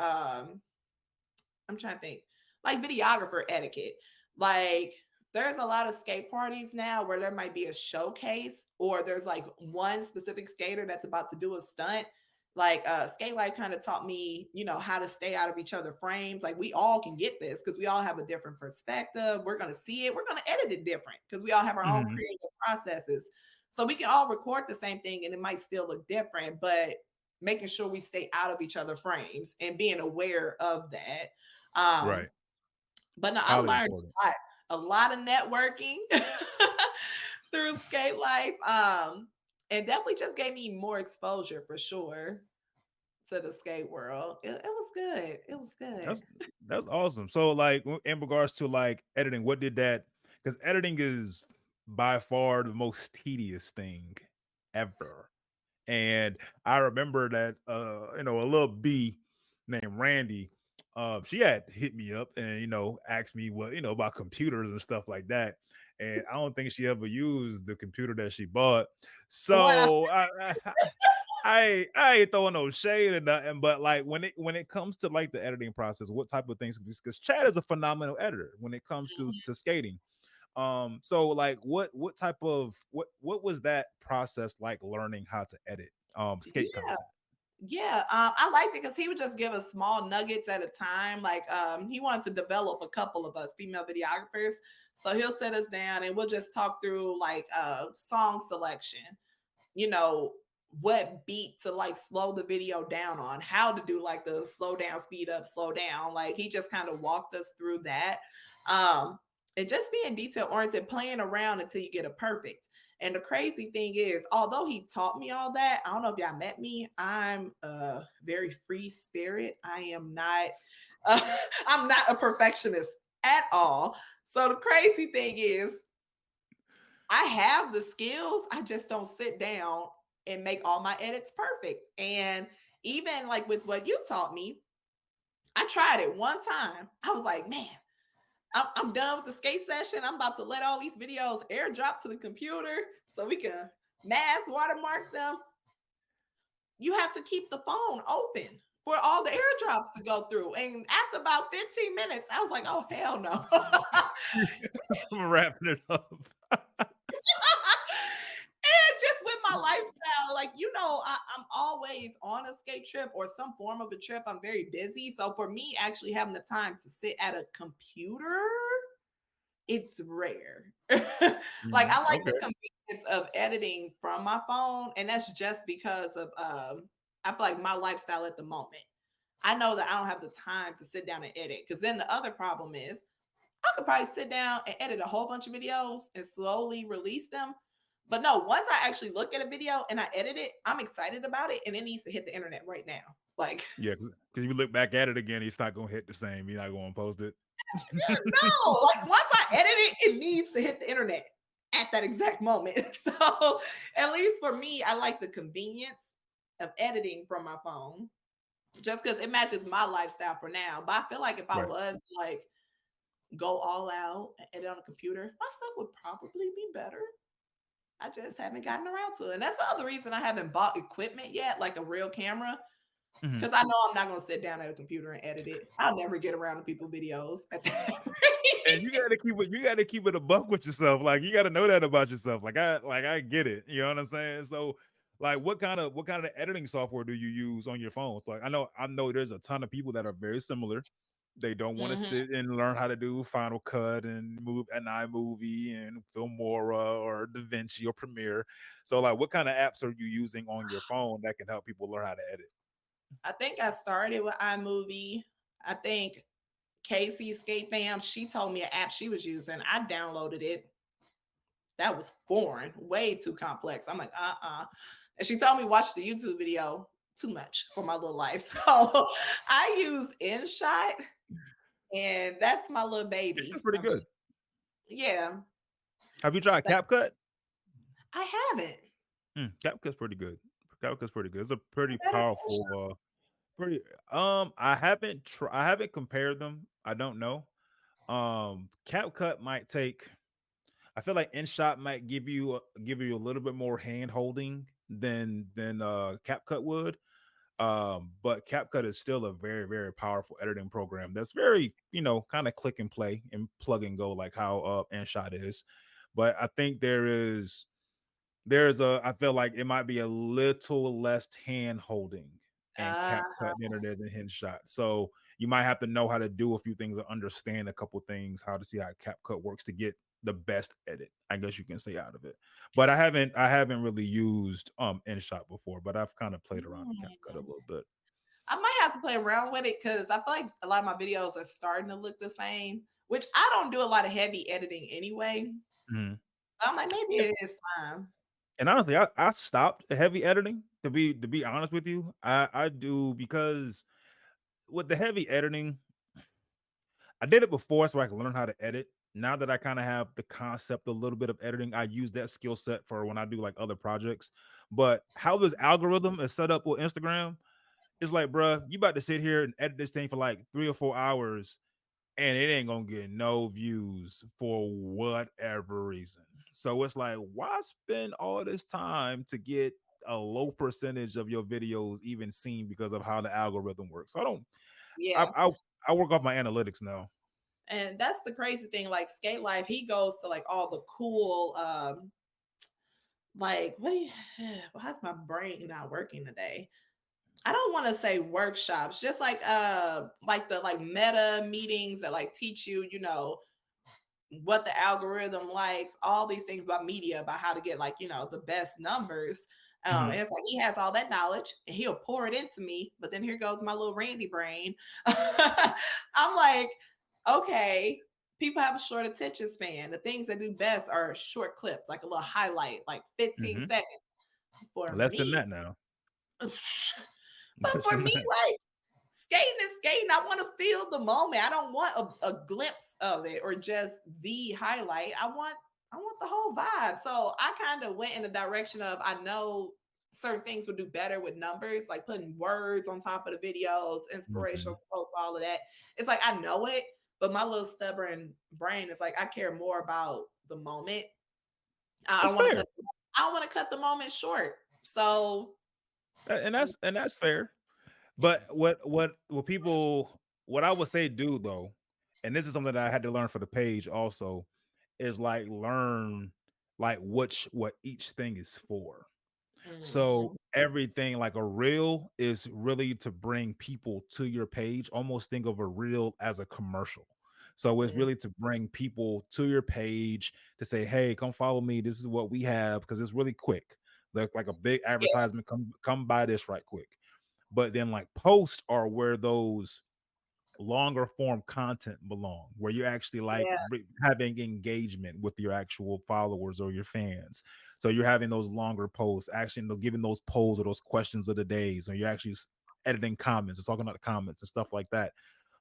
I'm trying to think, like videographer etiquette. Like there's a lot of skate parties now where there might be a showcase or there's like one specific skater that's about to do a stunt. Like Skate Life kind of taught me, you know, how to stay out of each other frames. Like we all can get this because we all have a different perspective. We're gonna see it, we're gonna edit it different because we all have our own Mhm. creative processes. So we can all record the same thing and it might still look different, but making sure we stay out of each other frames and being aware of that. Um, Right. but no, I Highly learned important. a lot of networking through Skate Life. And definitely just gave me more exposure for sure to the skate world. It was good. It was good. That's that's awesome. So like in regards to like editing, what did that because editing is by far the most tedious thing ever. And I remember that a little B named Randy, she had hit me up and asked me what, about computers and stuff like that. And I don't think she ever used the computer that she bought. The one I So I ain't throwing no shade or nothing, but like when it comes to like the editing process, what type of things? Because Chad is a phenomenal editor when it comes to skating. So like what type of what was that process like learning how to edit skate Yeah. content? Yeah, I liked it because he would just give us small nuggets at a time. Like, he wanted to develop a couple of us female videographers, so he'll sit us down and we'll just talk through like song selection. You know, what beat to like slow the video down on, how to do like the slow down, speed up, slow down. Like he just kind of walked us through that. Um, and just being detail oriented, playing around until you get a perfect. And the crazy thing is, although he taught me all that, I don't know if y'all met me. I'm a very free spirit. I am not. Uh, I'm not a perfectionist at all. So the crazy thing is, I have the skills. I just don't sit down and make all my edits perfect. And even like with what you taught me, I tried it one time. I was like, man, I'm done with the skate session. I'm about to let all these videos airdrop to the computer so we can mass watermark them. You have to keep the phone open for all the airdrops to go through. And after about 15 minutes, I was like, oh, hell no. I'm wrapping it up. And just with my lifestyle, like I'm always on a skate trip or some form of a trip. I'm very busy, so for me, actually having the time to sit at a computer, it's rare. Like I like the Okay. convenience of editing from my phone, and that's just because of I feel like my lifestyle at the moment. I know that I don't have the time to sit down and edit because then the other problem is I could probably sit down and edit a whole bunch of videos and slowly release them. But no, once I actually look at a video and I edit it, I'm excited about it and it needs to hit the internet right now. Like, Yeah, because you look back at it again, it's not gonna hit the same. You're not gonna post it. no, like once I edit it, it needs to hit the internet at that exact moment. So, at least for me, I like the convenience of editing from my phone just because it matches my lifestyle for now. But I feel like if I Right. was like go all out and edit on a computer, my stuff would probably be better. I just haven't gotten around to it. And that's the other reason I haven't bought equipment yet, like a real camera, Mhm. because I know I'm not going to sit down at a computer and edit it. I'll never get around to people videos at that And rate. you gotta keep it a buck with yourself. Like you gotta know that about yourself. I get it. You know what I'm saying? So like what kind of editing software do you use on your phones? Like I know there's a ton of people that are very similar. They don't want to Mhm. sit and learn how to do Final Cut and move an iMovie and Filmora or DaVinci or Premiere. So like what kind of apps are you using on your phone that can help people learn how to edit? I think I started with iMovie. I think Casey Skate Fam, she told me an app she was using. I downloaded it. That was foreign, way too complex. I'm like, And she told me watch the YouTube video. Too much for my little life. So I use InShot, and that's my little It's just baby. pretty good. Yeah, Have you tried but CapCut? I haven't. CapCut's pretty good. CapCut's pretty good. It's a pretty Better than powerful, InShot. pretty. I haven't compared them. I don't know. CapCut might take. I feel like InShot might give you a little bit more hand holding than CapCut would. But CapCut is still a very powerful editing program. That's very kind of click and play and plug and go like how InShot is. But I think I feel like it might be a little less hand holding and Uh, CapCut than it is in HinShot. So you might have to know how to do a few things or understand a couple things, how to see how CapCut works to get the best edit, I guess you can say, out of it. But I haven't really used InShot before, but I've kind of played around in CapCut a hmm. little bit. I might have to play around with it because I feel like a lot of my videos are starting to look the same, which I don't do a lot of heavy editing anyway. Mhm. I'm like, maybe it is time. And honestly, I stopped heavy editing to be honest with you. I do because with the heavy editing, I did it before so I could learn how to edit. Now that I kind of have the concept a little bit of editing, I use that skill set for when I do like other projects. But how this algorithm is set up with Instagram is like, bruh, you about to sit here and edit this thing for like 3 or 4 hours and it ain't gonna get no views for whatever reason. So it's like, why spend all this time to get a low percentage of your videos even seen because of how the algorithm works? So I don't. I Yeah. I, I work off my analytics now. And that's the crazy thing. Like Skate Life, he goes to like all the cool, like what do you? How's my brain not working today? I don't want to say workshops, just like the like meta meetings that like teach you, you know, what the algorithm likes, all these things about media, about how to get like, you know, the best numbers. Mhm. And it's like he has all that knowledge and he'll pour it into me. But then here goes my little Randy brain. I'm like, okay, people have a short attention span. The things that do best are short clips, like a little highlight, like 15 Mhm. seconds. For Less than me, that now. but Less for than me, that. like skating is skating. I want to feel the moment. I don't want a glimpse of it or just the highlight. I want the whole vibe. So I kind of went in the direction of I know certain things would do better with numbers, like putting words on top of the videos, Mhm. inspirational quotes, all of that. It's like I know it, but my little stubborn brain is like I care more about the moment. I That's don't want to fair. cut. I don't want to cut the moment short. So And that's fair. But what people what I would say do though, and this is something that I had to learn for the page also, is like learn like what each thing is for. So mhm, everything like a reel is really to bring people to your page. Almost think of a reel as a commercial. So it's mhm. really to bring people to your page to say, "Hey, come follow me. This is what we have," because it's really quick. Like a big Yeah, advertisement. Come buy this right quick. But then like posts are where those longer form content belong, where you're actually like yeah, having engagement with your actual followers or your fans. So you're having those longer posts, actually, giving those polls or those questions of the days, or you're actually editing comments or talking about the comments and stuff like that.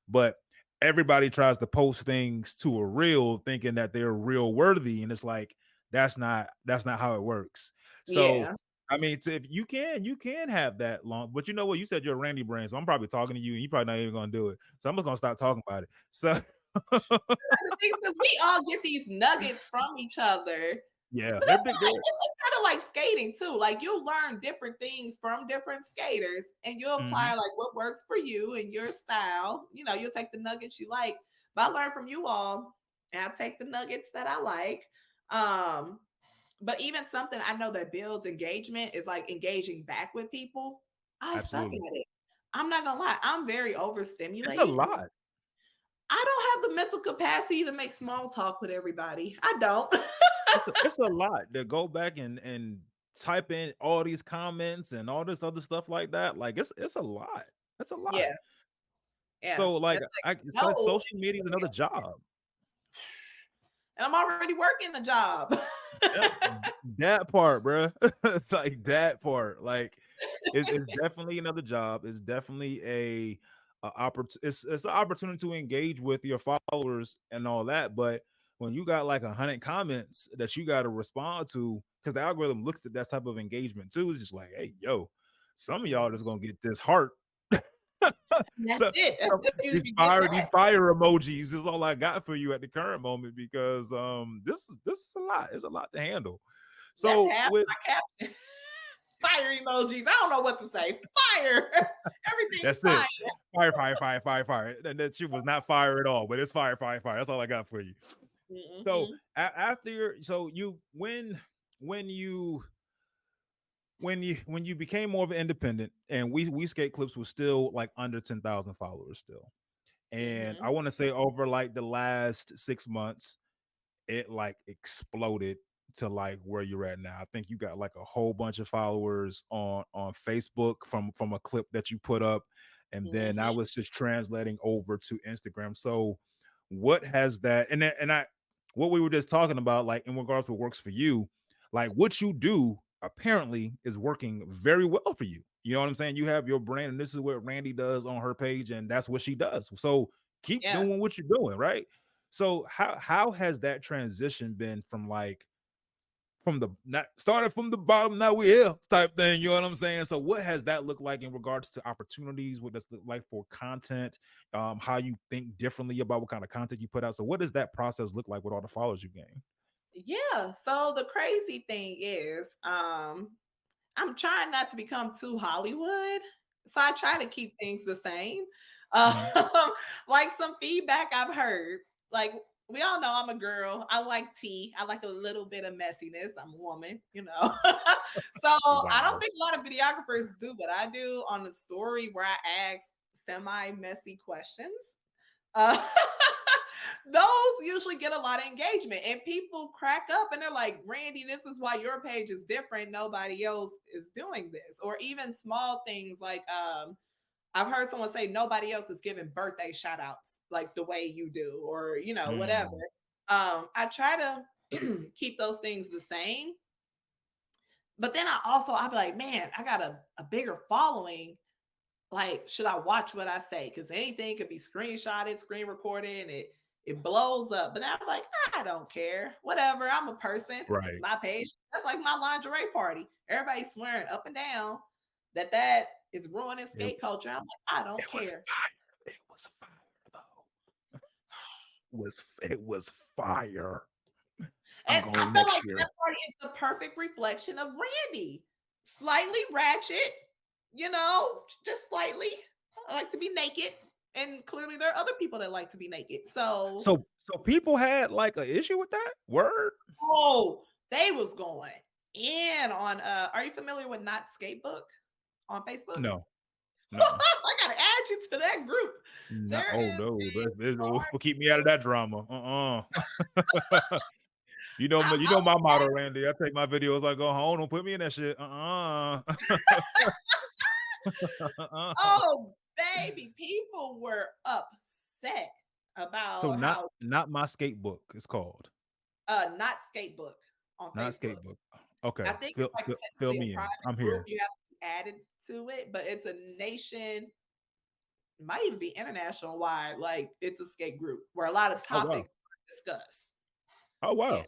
But everybody tries to post things to a reel thinking that they're real worthy, and it's like that's not how it works. So yeah. I mean, if you can have that long, but you know what? You said you're a Randy brain, so I'm probably talking to you, and you probably not even gonna do it. So I'm just gonna stop talking about it. So The thing is, we all get these nuggets from each other. yeah, But they're that's big. like it's kind of like skating too. Like you'll learn different things from different skaters, and you'll Hmm. apply like what works for you and your style. You know, you'll take the nuggets you like. But I learned from you all, and I take the nuggets that I like. Um, but even something I know that builds engagement is like engaging back with people. I suck Absolutely, at it. I'm not gonna lie. I'm very it's a overstimulated. lot. I don't have the mental capacity to make small talk with everybody. I don't. It's a lot to go back and type in all these comments and all this other stuff like that. Like it's a lot. It's a lot. Yeah, yeah. So like It's like it's like no, social media is another job. and I'm already working a job. Yep, that part, bro. Like that part. Like it's definitely another job. It's definitely it's an opportunity to engage with your followers and all that. But when you got like 100 comments that you got to respond to, because the algorithm looks at that type of engagement too, it's just like, hey, yo, some of y'all Mhm. just gonna get this heart. That's so it. That's so it. You these you get fire that. these fire emojis is all I got for you at the current moment because this is a lot. It's a lot to handle. That's So half with my caption. Fire emojis. I don't know what to say. Fire. Everything's that's fire. it. Fire, fire, fire, fire, fire. And that shit was not fire at all, but it's fire, fire, fire. That's all I got for you. So Mhm. after so you when you became more of an independent, and we skate clips was still like under 10,000 followers still. And I Mhm. want to say over like the last 6 months, it like exploded to like where you're at now. I think you got like a whole bunch of followers on Facebook from a clip that you put up, and then I Mhm. was just translating over to Instagram. So what has that and I what we were just talking about, like in regards to what works for you, like what you do apparently is working very well for you. You know what I'm saying? You have your brand, and this is what Randy does on her page, and that's what she does. So keep Yeah. doing what you're doing, right? So how has that transition been from like from the not started from the bottom, now we here type thing? You know what I'm saying? So what has that looked like in regards to opportunities? What does it look like for content? How you think differently about what kind of content you put out? So what does that process look like with all the followers you gain? Yeah. So the crazy thing is, I'm trying not to become too Hollywood. So I try to keep things the same. Um, Mhm. like some feedback I've heard. Like we all know I'm a girl. I like tea. I like a little bit of messiness. I'm a woman, you know. So I don't Wow. think a lot of videographers do what I do on the story where I ask semi-messy questions. Uh, those usually get a lot of engagement and people crack up and they're like, Randy, this is why your page is different. Nobody else is doing this. Or even small things like I've heard someone say nobody else is giving birthday shout outs like the way you do, or whatever. Mm, I try to keep those things the same. But then I'll be like, man, I got a bigger following. Like, should I watch what I say? Because anything could be screenshotted, screen recorded, and it blows up. But I'm like, I don't care. Whatever. I'm a person. It's right. my page. That's like my lingerie party. Everybody's swearing up and down that is ruining It, skate culture. I'm like, I don't it was care. fire. It was fire though. It was fire. I'm And I going feel next like year. that party is the perfect reflection of Randy. Slightly ratchet, just slightly. I like to be naked. And clearly there are other people that like to be naked. So, So people had like an issue with that word. oh, they was going in on are you familiar with Not Skatebook on Facebook? No, no, I gotta add you to that group. no. There Oh is no, a will keep me out of that drama. I, You know my motto, Randy. I take my videos. I go home. Don't put me in that shit. oh baby, people were upset So about how not my skate book. It's called Not Skatebook on not Facebook. skate book. I Okay, think it's like fill technically a me in. private I'm group. here. You have to be added to it, but it's a nation, might even be international wide. Like it's a skate group where a lot of Oh wow. topics are discussed. Oh Yeah. wow.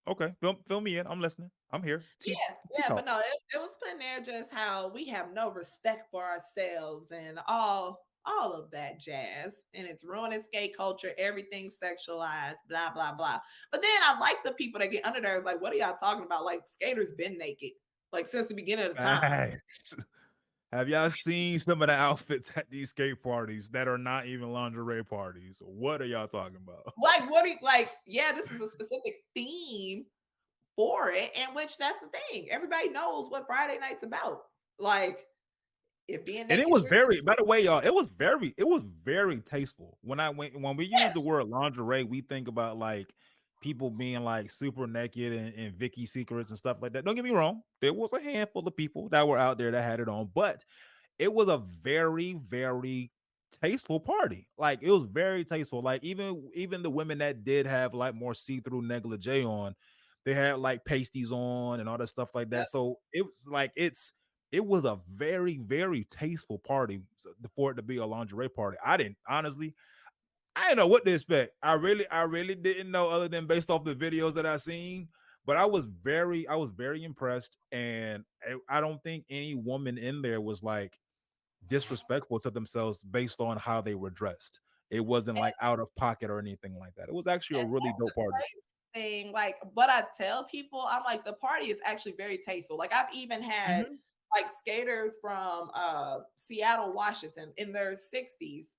Okay, fill me in. I'm listening. I'm here. Yeah, T yeah, but talk. no, it was putting there just how we have no respect for ourselves and all of that jazz, and it's ruining skate culture. Everything sexualized, blah blah blah. But then I like the people that get under there. It's like, what are y'all talking about? Like skaters been naked like since the beginning of the time. Facts. Have y'all seen some of the outfits at these skate parties that are not even lingerie parties? What are y'all talking about? Like, what do you like? Yeah, this is a specific theme for it, and which that's the thing. Everybody knows what Friday night's about. Like, if being And it naked was triggers, very, by the way, y'all, it was very tasteful. When we use yes, the word lingerie, we think about like people being like super naked and Vicky secrets and stuff like that. Don't get me wrong, there was a handful of people that were out there that had it on, but it was a very tasteful party. Like it was very tasteful. Like even the women that did have like more see-through negligee on, they had like pasties on and all that stuff like yep. that. So it was like it was a very tasteful party for it to be a lingerie party. I didn't know what to expect. I really didn't know other than based off the videos that I seen. But I was very impressed, and I don't think any woman in there was like disrespectful to themselves based on how they were dressed. It wasn't like out of pocket or anything like that. It was actually a And really that's the dope party. crazy thing. Like, what I tell people, I'm like, the party is actually very tasteful. Like, I've even had Mhm. like skaters from Seattle, Washington in their 60s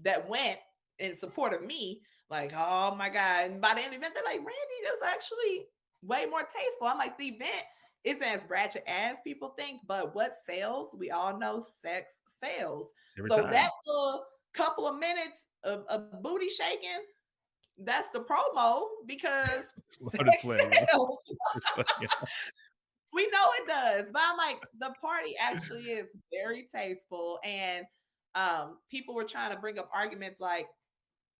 that went in support of me. Like, oh my God. And by the end of the event, they're like, Randy, it was actually way more tasteful. I'm like, the event isn't as ratchet as people think, but what sells? We all know sex sells. Every So that time. little couple of minutes of booty shaking, that's the promo because Slow sex display, yo. sells. Display. We know it does, but I'm like, the party actually is very tasteful. And people were trying to bring up arguments like,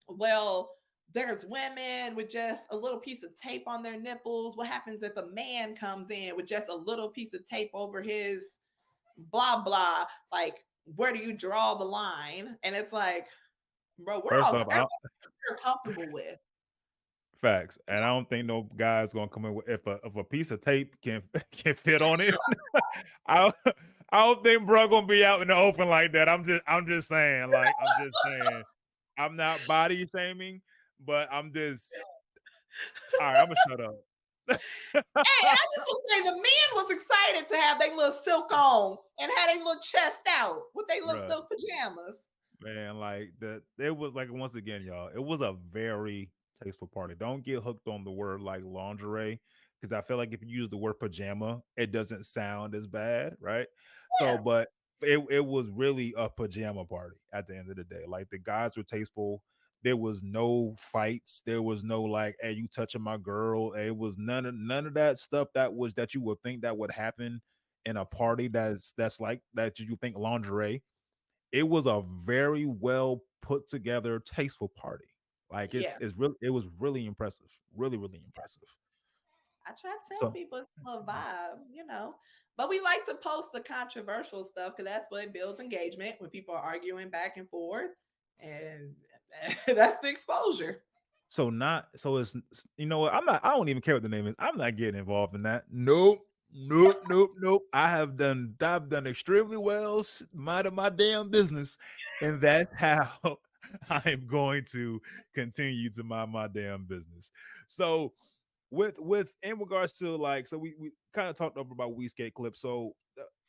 well, there's women with just a little piece of tape on their nipples. What happens if a man comes in with just a little piece of tape over his blah blah? Like, where do you draw the line? And it's like, bro, we're First all off, everybody we're comfortable with. facts, and I don't think no guy's gonna come in with if a piece of tape can can fit on it. I I don't think bro gonna be out in the open like that. I'm just saying, like I'm just saying, I'm not body shaming, but I'm just all right. I'm gonna shut up, Hey, I just want to say the men was excited to have their little silk on and had their little chest out with their little Bruh. silk pajamas. Man, like the it was like once again, y'all, it was a very tasteful party. Don't get hooked on the word like lingerie because I feel like if you use the word pajama, it doesn't sound as bad, right? So, Yeah, but it was really a pajama party at the end of the day. Like the guys were tasteful. There was no fights. There was no like, hey, you touching my girl. It was none of that stuff that you would think that would happen in a party that's like that you think lingerie. It was a very well put together, tasteful party. Like yeah. it's really it was really impressive, really impressive. I try to tell So people it's a vibe. But we like to post the controversial stuff because that's what builds engagement when people are arguing back and forth. And that's the exposure. so not so it's you know what I don't even care what the name is. I'm not getting involved in that. Nope. Nope. I've done extremely well, minding my damn business, and that's how I am going to continue to mind my damn business. So with in regards to like so we kind of talked about we skate clips so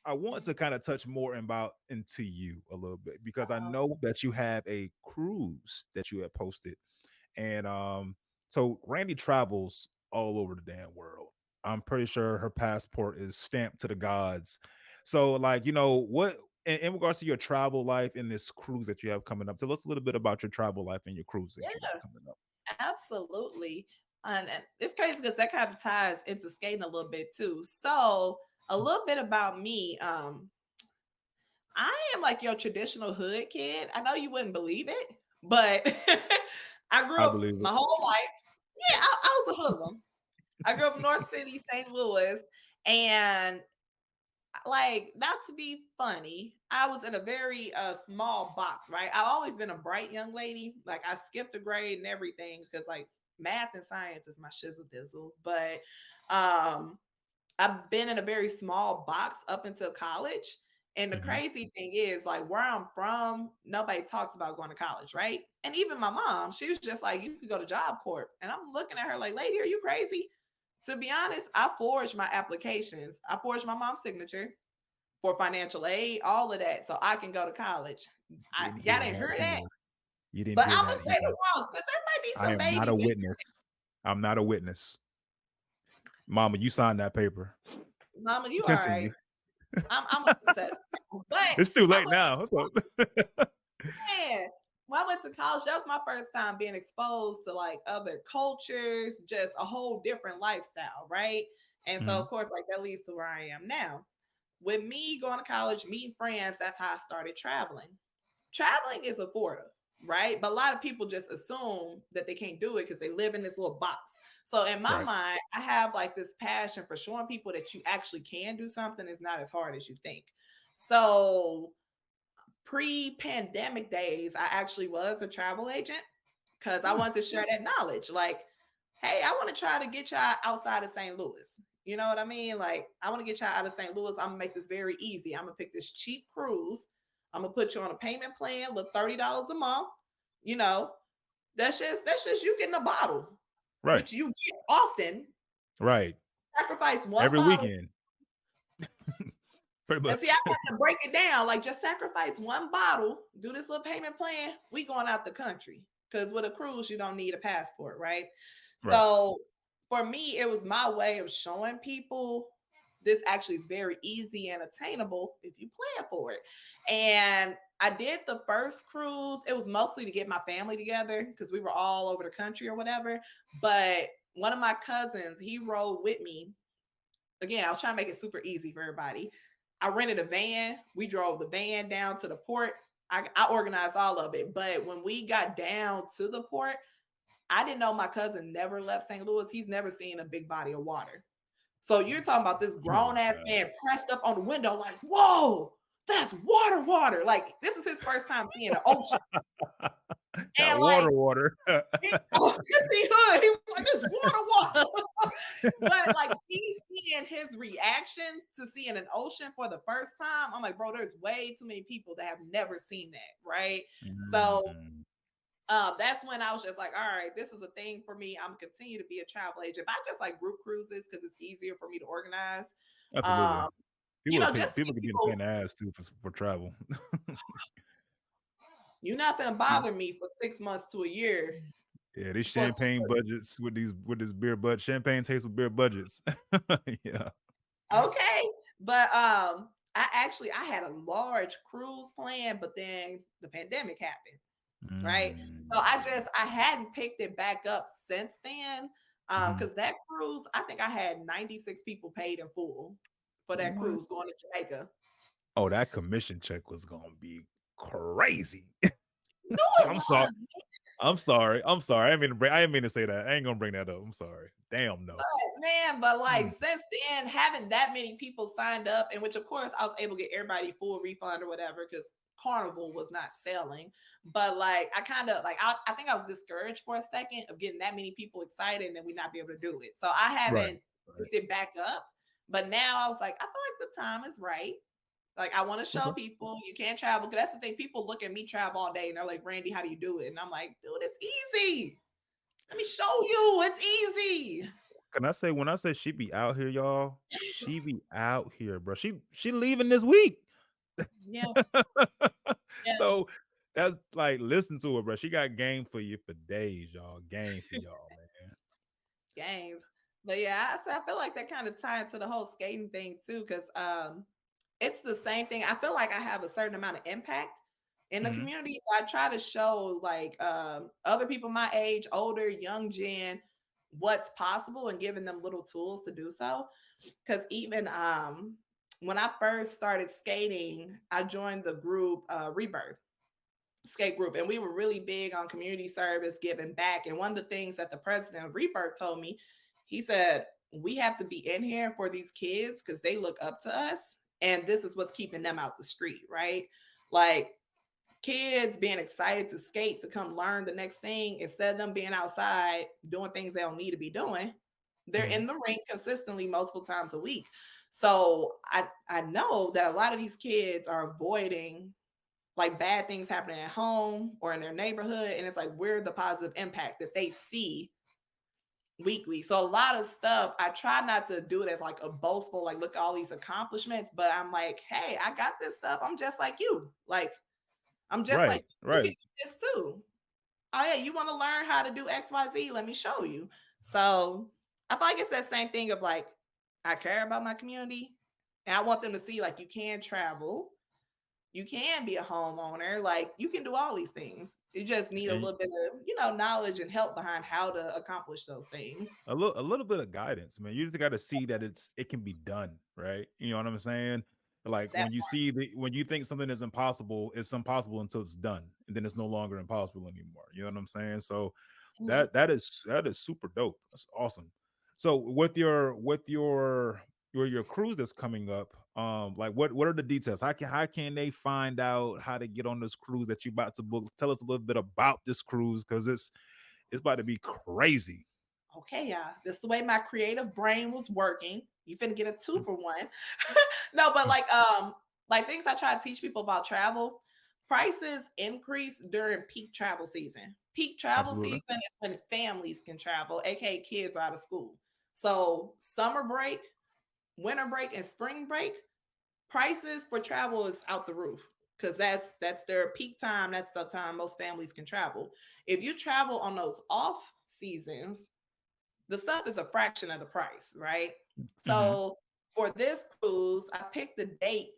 I want to kind of touch more about into you a little bit because I know that you have a cruise that you have posted and so Randy travels all over the damn world. I'm pretty sure her passport is stamped to the gods. So like what in regards to your travel life and this cruise that you have coming up, tell us a little bit about your travel life and your cruise that you got Yeah, coming up. absolutely. And it's crazy because that kind of ties into skating a little bit too. So, a little bit about me. I am like your traditional hood kid. I know you wouldn't believe it, but I grew I up believe my it. whole life. Yeah, I was a hoodlum. I grew up in North City, St. Louis, and like not to be funny, I was in a very small box, right? I've always been a bright young lady. Like I skipped a grade and everything because like math and science is my shizzle dizzle. But um I've been in a very small box up until college. And the Mhm. crazy thing is, like where I'm from, nobody talks about going to college, right? And even my mom, she was just like, "You could go to Job Corp," and I'm looking at her like, "Lady, are you crazy?" To be honest, I forged my applications. I forged my mom's signature for financial aid, all of that, so I can go to college. Didn't Y'all hear didn't that hear that, either. You didn't but hear I'm gonna that say the either. wrong because there might be I some am not a babies in witness. I'm not a witness. Mama, you signed that paper. here. Mama, you all right? Continue. I'm a success, but It's too I late now. So man, when I went to college, that was my first time being exposed to like other cultures, just a whole different lifestyle, right? And so, of Mhm. course, like that leads to where I am now. With me going to college, meeting friends, that's how I started traveling. Traveling is affordable, right? But a lot of people just assume that they can't do it because they live in this little box. So in my Right. mind, I have like this passion for showing people that you actually can do something. It's not as hard as you think. So pre-pandemic days, I actually was a travel agent because I Mm. wanted to share that knowledge. Like, hey, I want to try to get y'all outside of St. Louis. You know what I mean? Like, I want to get y'all out of St. Louis. I'm gonna make this very easy. I'm gonna pick this cheap cruise. I'm gonna put you on a payment plan with $30 a month. You know, that's just you getting a bottle, Right. which you get often. Right. Sacrifice one Every bottle. weekend. Pretty And see, I much. have to break it down. Like, just sacrifice one bottle, do this little payment plan. We going out the country because with a cruise, you don't need a passport, right? Right. So for me, it was my way of showing people this actually is very easy and attainable if you plan for it. And I did the first cruise. It was mostly to get my family together because we were all over the country or whatever. But one of my cousins, he rode with me. Again, I was trying to make it super easy for everybody. I rented a van. We drove the van down to the port. I organized all of it. But when we got down to the port, I didn't know my cousin never left St. Louis. He's never seen a big body of water. So you're talking about this Oh grown ass god. man pressed up on the window, like, whoa, that's water. Like, this is his first time seeing the ocean. That And like, water. oh, yes, he hood. He was like, this water. But like me seeing his reaction to seeing an ocean for the first time, I'm like, bro, there's way too many people that have never seen that, right? So Mhm. that's when I was just like, all right, this is a thing for me. I'm gonna continue to be a travel agent. But I just like group cruises because it's easier for me to organize. Absolutely. Um, People are just to people get could get a pain people. in the ass too for travel. You're not gonna Yeah, bother me for 6 months to a year yeah, these for champagne budgets with this beer budget, champagne tastes with beer budgets. Yeah. okay. But I had a large cruise plan, but then the pandemic happened, right? So Mm. I hadn't picked it back up since then. Mhm. Because that cruise, I think I had 96 people paid in full for that What? cruise going to Jamaica. Oh, that commission check was gonna be crazy. No, it I'm sorry. was. I'm sorry. I'm sorry. I didn't mean to say that. I ain't gonna bring that up. I'm sorry. Damn no. Man, but like Mm. since then, having that many people signed up, and which of course I was able to get everybody full refund or whatever, because Carnival was not selling. But like I kind of like I think I was discouraged for a second of getting that many people excited and then we not be able to do it. So I Right. haven't Right. picked it back up. But now I was like, I feel like the time is right. Like I want to show Okay. people you can't travel. Because that's the thing. People look at me travel all day and they're like, Randy, how do you do it? And I'm like, dude, it's easy. Let me show you. It's easy. Can I say when I say she be out here, y'all, she be out here, bro. She leaving this week. Yeah, yeah. So that's like listen to her, bro. She got game for you for days, y'all. Game for y'all, man. Games. But yeah, I feel like that kind of tied into the whole skating thing too, because it's the same thing. I feel like I have a certain amount of impact in the Mhm. community. So I try to show like other people my age, older, young gen, what's possible and giving them little tools to do so. Because even when I first started skating, I joined the group Rebirth skate group, and we were really big on community service, giving back. And one of the things that the president of Rebirth told me, he said, we have to be in here for these kids because they look up to us, and this is what's keeping them out the street, right? Like kids being excited to skate to come learn the next thing instead of them being outside doing things they don't need to be doing. They're Mhm. in the rink consistently multiple times a week. So I know that a lot of these kids are avoiding like bad things happening at home or in their neighborhood. And it's like, we're the positive impact that they see weekly. So a lot of stuff, I try not to do it as like a boastful, like, look at all these accomplishments, but I'm like, hey, I got this stuff. I'm just like you. Like, I'm just like, Right, you can right. do this too. Oh, yeah, you want to learn how to do XYZ? Let me show you. So I feel like it's that same thing of like, I care about my community and I want them to see like you can travel, you can be a homeowner. Like you can do all these things. You just need a And little bit of, knowledge and help behind how to accomplish those things. a little bit of guidance, man. You just got to see that it can be done, right? You know what I'm saying? Like That when you think something is impossible, it's impossible until it's done, and then it's no longer impossible anymore. You know what I'm saying? So mhm. that is super dope. That's awesome. So with your cruise that's coming up, like what are the details? How can they find out how to get on this cruise that you about to book? Tell us a little bit about this cruise because it's about to be crazy. Okay, yeah. This is the way my creative brain was working. You finna get a 2 for 1. No, but like things I try to teach people about travel. Prices increase during peak travel season. Peak travel Absolutely. season is when families can travel, aka kids are out of school. So summer break, winter break, and spring break, prices for travel is out the roof because that's their peak time. That's the time most families can travel. If you travel on those off seasons, the stuff is a fraction of the price, right? Mhm. So for this cruise, I picked the date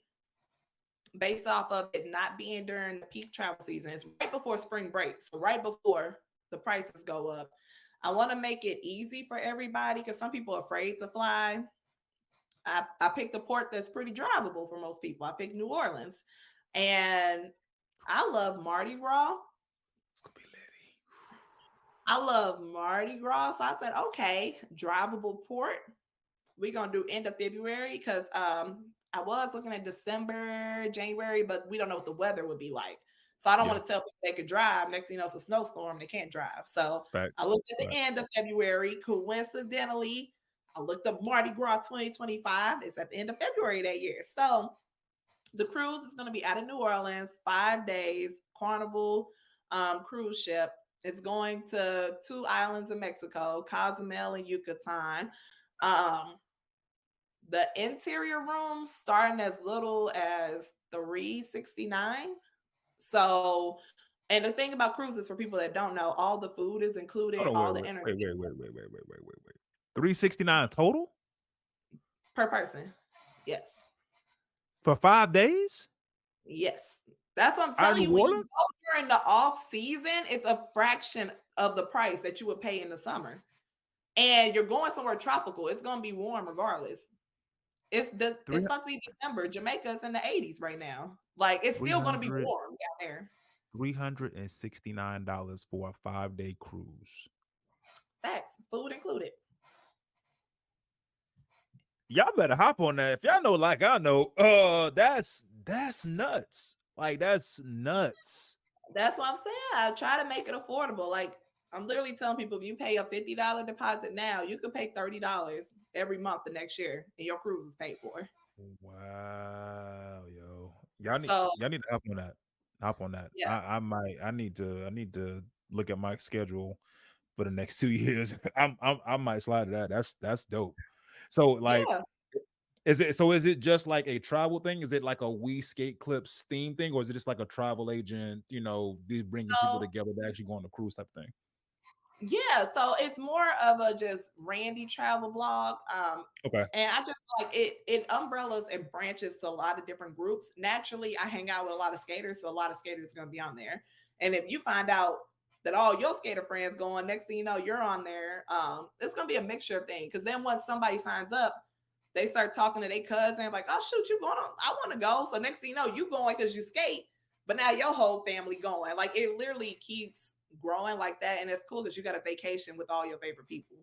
based off of it not being during the peak travel season. It's right before spring break, so right before the prices go up. I want to make it easy for everybody because some people are afraid to fly. I picked a port that's pretty drivable for most people. I picked New Orleans. And I love Mardi Gras. It's gonna be litty. I love Mardi Gras. So I said, okay, drivable port. We're gonna do end of February because I was looking at December, January, but we don't know what the weather would be like. So I don't Yeah. want to tell people they could drive. Next thing you know, it's a snowstorm, they can't drive. So I Facts. looked at the Facts. end of February. Coincidentally, I looked up Mardi Gras 2025. It's at the end of February that year. So the cruise is going to be out of New Orleans, 5 days, Carnival cruise ship. It's going to two islands in Mexico, Cozumel and Yucatan. Um, the interior rooms starting as little as 369. So And the thing about cruises, for people that don't know, all the food is included, Hold on, all the entertainment 369 total per person. Yes. for 5 days Yes. That's what I'm out of telling New you. When you Orleans. go during the off season, it's a fraction of the price that you would pay in the summer. And you're going somewhere tropical. It's gonna be warm regardless. Three it's supposed to be December. Jamaica's in the 80s right now. Like it's three still gonna be hundred warm down there. $369 for a 5 day cruise. Facts. Food included. Y'all better hop on that. If y'all know like I know, that's nuts. Like that's nuts. That's what I'm saying. I try to make it affordable. Like I'm literally telling people, if you pay a $50 deposit now, you could pay $30 every month the next year, and your cruise is paid for. Wow, yo. Y'all need So y'all need to hop on that. Hop on that. yeah, I need to look at my schedule for the next 2 years. I might slide to that. That's dope. So like yeah. is it just like a travel thing? Is it like a We Skate Clips theme thing, or is it just like a travel agent, these bringing people So together to actually go on a cruise type thing? yeah, so it's more of a just Randy travel blog. Okay. And I just feel like it umbrellas and branches to a lot of different groups. Naturally, I hang out with a lot of skaters, so a lot of skaters are gonna be on there. And if you find out that all your skater friends going, next thing you know, you're on there. It's gonna be a mixture of things. Cause then once somebody signs up, they start talking to their cousin, like, oh shoot, you going on? I want to go. So next thing you know, you going because you skate, but now your whole family going. Like it literally keeps growing like that, and it's cool because you got a vacation with all your favorite people.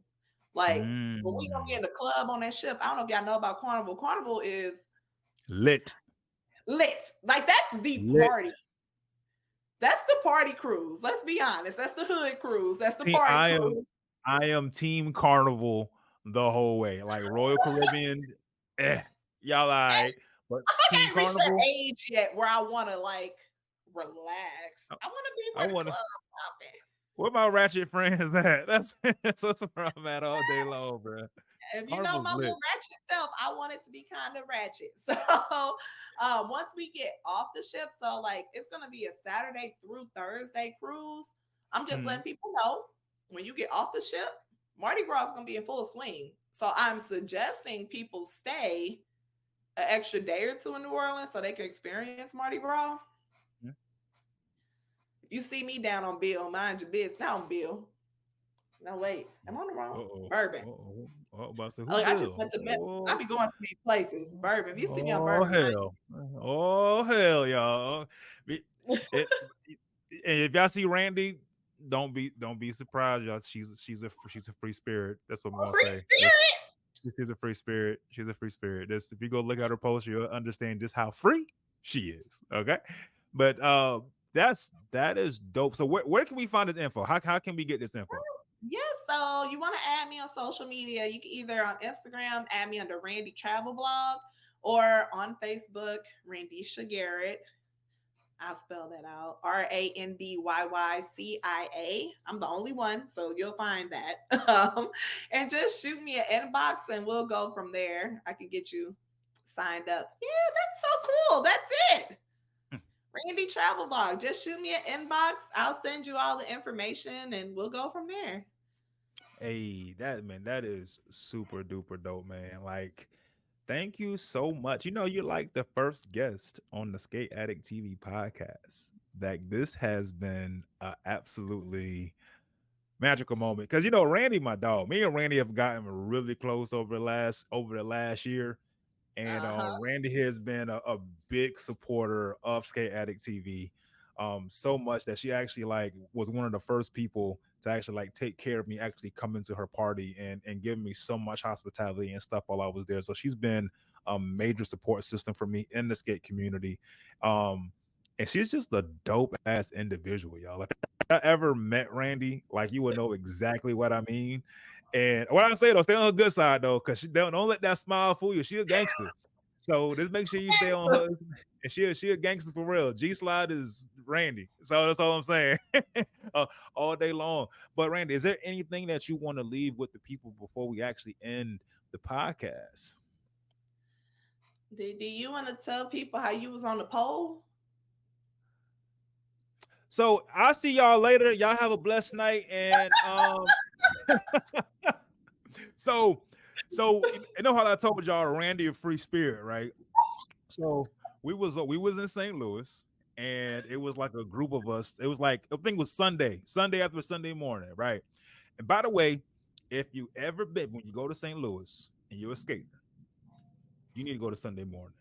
Like when we gonna get Mm. in the club on that ship, I don't know if y'all know about Carnival. Carnival is Lit. lit. Like that's the party. Lit. That's the party cruise. Let's be honest. That's the hood cruise. That's the See, party I am cruise. I am team Carnival the whole way. Like Royal Caribbean, y'all all right. But I think Team I ain't reached that Carnival, age yet where I want to like relax. I, I want to be I where the wanna club popping. where my ratchet friends at? That's where I'm at all day long, bro. If you know Carnival's my little lit. ratchet self, I want it to be kind of ratchet. So once we get off the ship, so like it's gonna be a Saturday through Thursday cruise. I'm just Mhm. letting people know when you get off the ship, Mardi Gras is gonna be in full swing. So I'm suggesting people stay an extra day or two in New Orleans so they can experience Mardi Gras. Mhm. If you see me down on Bill, mind your business. Not on Bill. No, wait. Am I on the wrong? Uh-oh. Bourbon. Uh-oh. About to say who Like I just Bill? went to Memphis. I Oh, be going to these places. Bourbon. If you see me on oh Bourbon, hell. Oh hell, y'all. It, it, and if y'all see Randy, don't be surprised, y'all. She's a free spirit. That's what I'm gonna free say. spirit. She's a free spirit. She's a free spirit. This if you go look at her post, you'll understand just how free she is. Okay. But that is dope. So where can we find this info? How can we get this info? Yes, so you want to add me on social media. You can either on Instagram, add me under Randy Travel Blog, or on Facebook, Randisha Garrett. I'll spell that out. RANDYYCIA. I'm the only one, so you'll find that. And just shoot me an inbox and we'll go from there. I can get you signed up. Yeah, that's so cool. That's it. Randy Travel Blog. Just shoot me an inbox. I'll send you all the information and we'll go from there. Hey, that is super duper dope, man. Like, thank you so much. You're like the first guest on the Skate Addict TV podcast. Like, this has been a absolutely magical moment because Randy, my dog. Me and Randy have gotten really close over the last year, and Uh-huh. Randy has been a big supporter of Skate Addict TV. So much that she actually like was one of the first people to actually like take care of me, actually coming to her party and giving me so much hospitality and stuff while I was there. So she's been a major support system for me in the skate community. And she's just a dope ass individual, y'all. Like, if I ever met Randy, like you would know exactly what I mean. And what I say though, stay on her good side though, because she don't let that smile fool you. She a gangster. So just make sure you stay on her. And she a gangster for real. G Slide is Randy. So that's all I'm saying. uh, all day long. But Randy, is there anything that you want to leave with the people before we actually end the podcast? Do you want to tell people how you was on the poll? So I'll see y'all later. Y'all have a blessed night. And so you know how I told y'all Randy a free spirit, right? So we was in St. Louis, and it was like a group of us. It was like I think it was Sunday after Sunday morning, right? And by the way, if you ever been when you go to St. Louis and you're a skater, you need to go to Sunday morning.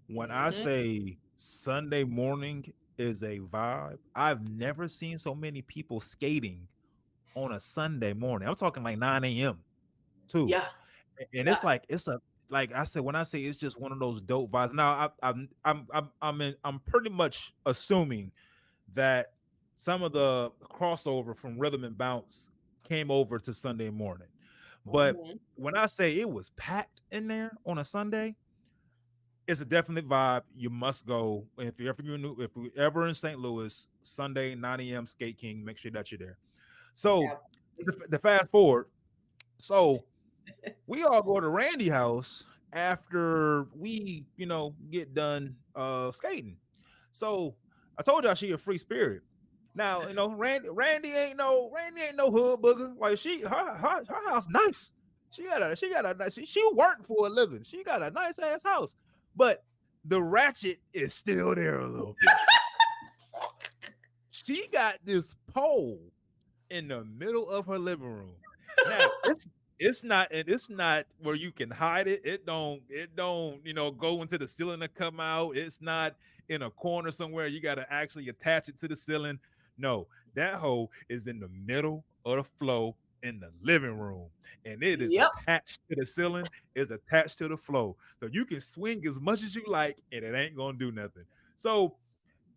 When I Mm-hmm. say Sunday morning is a vibe, I've never seen so many people skating on a Sunday morning. I'm talking like 9 a.m. too. Yeah. And Yeah. it's like it's a like I said when I say it's just one of those dope vibes. Now I'm pretty much assuming that some of the crossover from rhythm and bounce came over to Sunday morning, but Mm-hmm. when I say it was packed in there on a Sunday, it's a definite vibe. You must go if you're ever in St. Louis. Sunday 9 a.m. Skate King. Make sure that you're there. So the fast forward. So we all go to Randy house after we, get done skating. So I told y'all she a free spirit. Now, Randy ain't no hood booger. Like her house nice. She worked for a living. She got a nice ass house. But the ratchet is still there a little bit. She got this pole in the middle of her living room. Now it's not where you can hide it. It don't go into the ceiling to come out. It's not in a corner somewhere. You got to actually attach it to the ceiling. No, that hole is in the middle of the floor in the living room, and it is Yep. attached to the ceiling. Is attached to the floor, so you can swing as much as you like, and it ain't gonna do nothing. So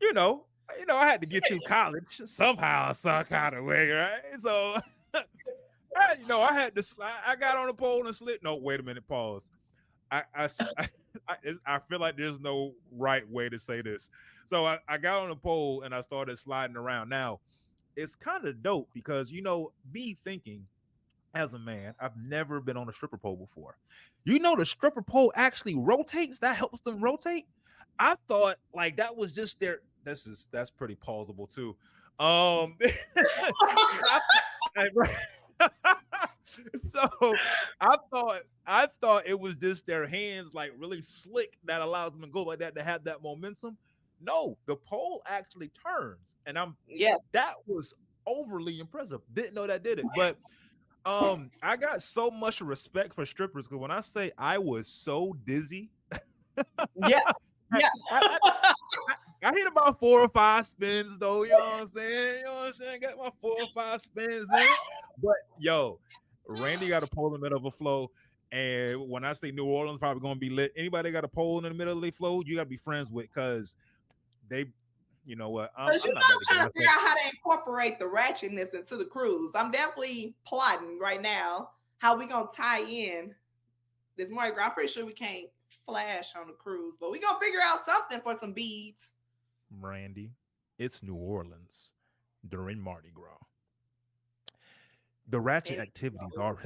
you know, I had to get through college somehow, some kind of way, right? So, I had to. I got on the pole and slid. No, wait a minute, pause. I feel like there's no right way to say this. So I got on the pole and I started sliding around. Now it's kind of dope because me thinking as a man, I've never been on a stripper pole before. The stripper pole actually rotates. That helps them rotate. I thought like that was just their. That's pretty plausible too. I, I, so I thought it was just their hands like really slick that allows them to go like that to have that momentum. No, the pole actually turns, and Yeah. that was overly impressive. Didn't know that did it, but I got so much respect for strippers because when I say I was so dizzy, Yeah. I, Yeah. I, I hit about 4 or 5 spins though. You know what I'm saying? You know what I'm saying? Got my 4 or 5 spins in, but yo, Randy got a pole in the middle of a flow. And when I say New Orleans probably gonna be lit, anybody got a pole in the middle of the flow, you gotta be friends with because they, you know what? Because I'm not about to get trying to figure myself. out how to incorporate the ratchetness into the cruise. I'm definitely plotting right now how we gonna tie in this Mardi Gras. I'm pretty sure we can't flash on the cruise, but we gonna figure out something for some beads. Randy, it's New Orleans during Mardi Gras. The ratchet And activities are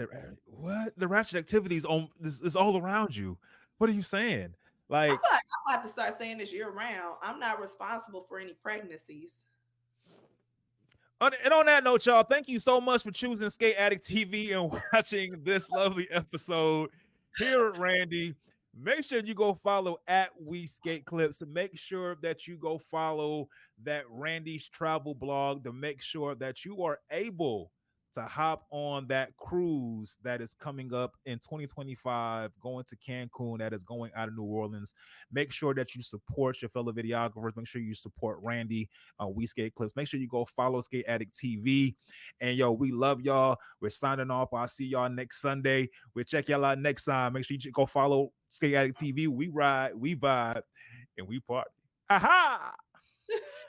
what the ratchet activities on is all around you. What are you saying? I Like, feel like I'm about to start saying this year round. I'm not responsible for any pregnancies. and on that note, y'all, thank you so much for choosing Skate Addict TV and watching this lovely episode here at Randy. Make sure you go follow at WeSkateClips. Make sure that you go follow that Randy's travel blog to make sure that you are able to hop on that cruise that is coming up in 2025, going to Cancun, that is going out of New Orleans. Make sure that you support your fellow videographers. Make sure you support Randy We Skate Clips. Make sure you go follow Skate Addict TV. And yo, we love y'all. We're signing off. I'll see y'all next Sunday. We'll check y'all out next time. Make sure you go follow Skate Addict TV. We ride, we vibe, and we party. Ha ha!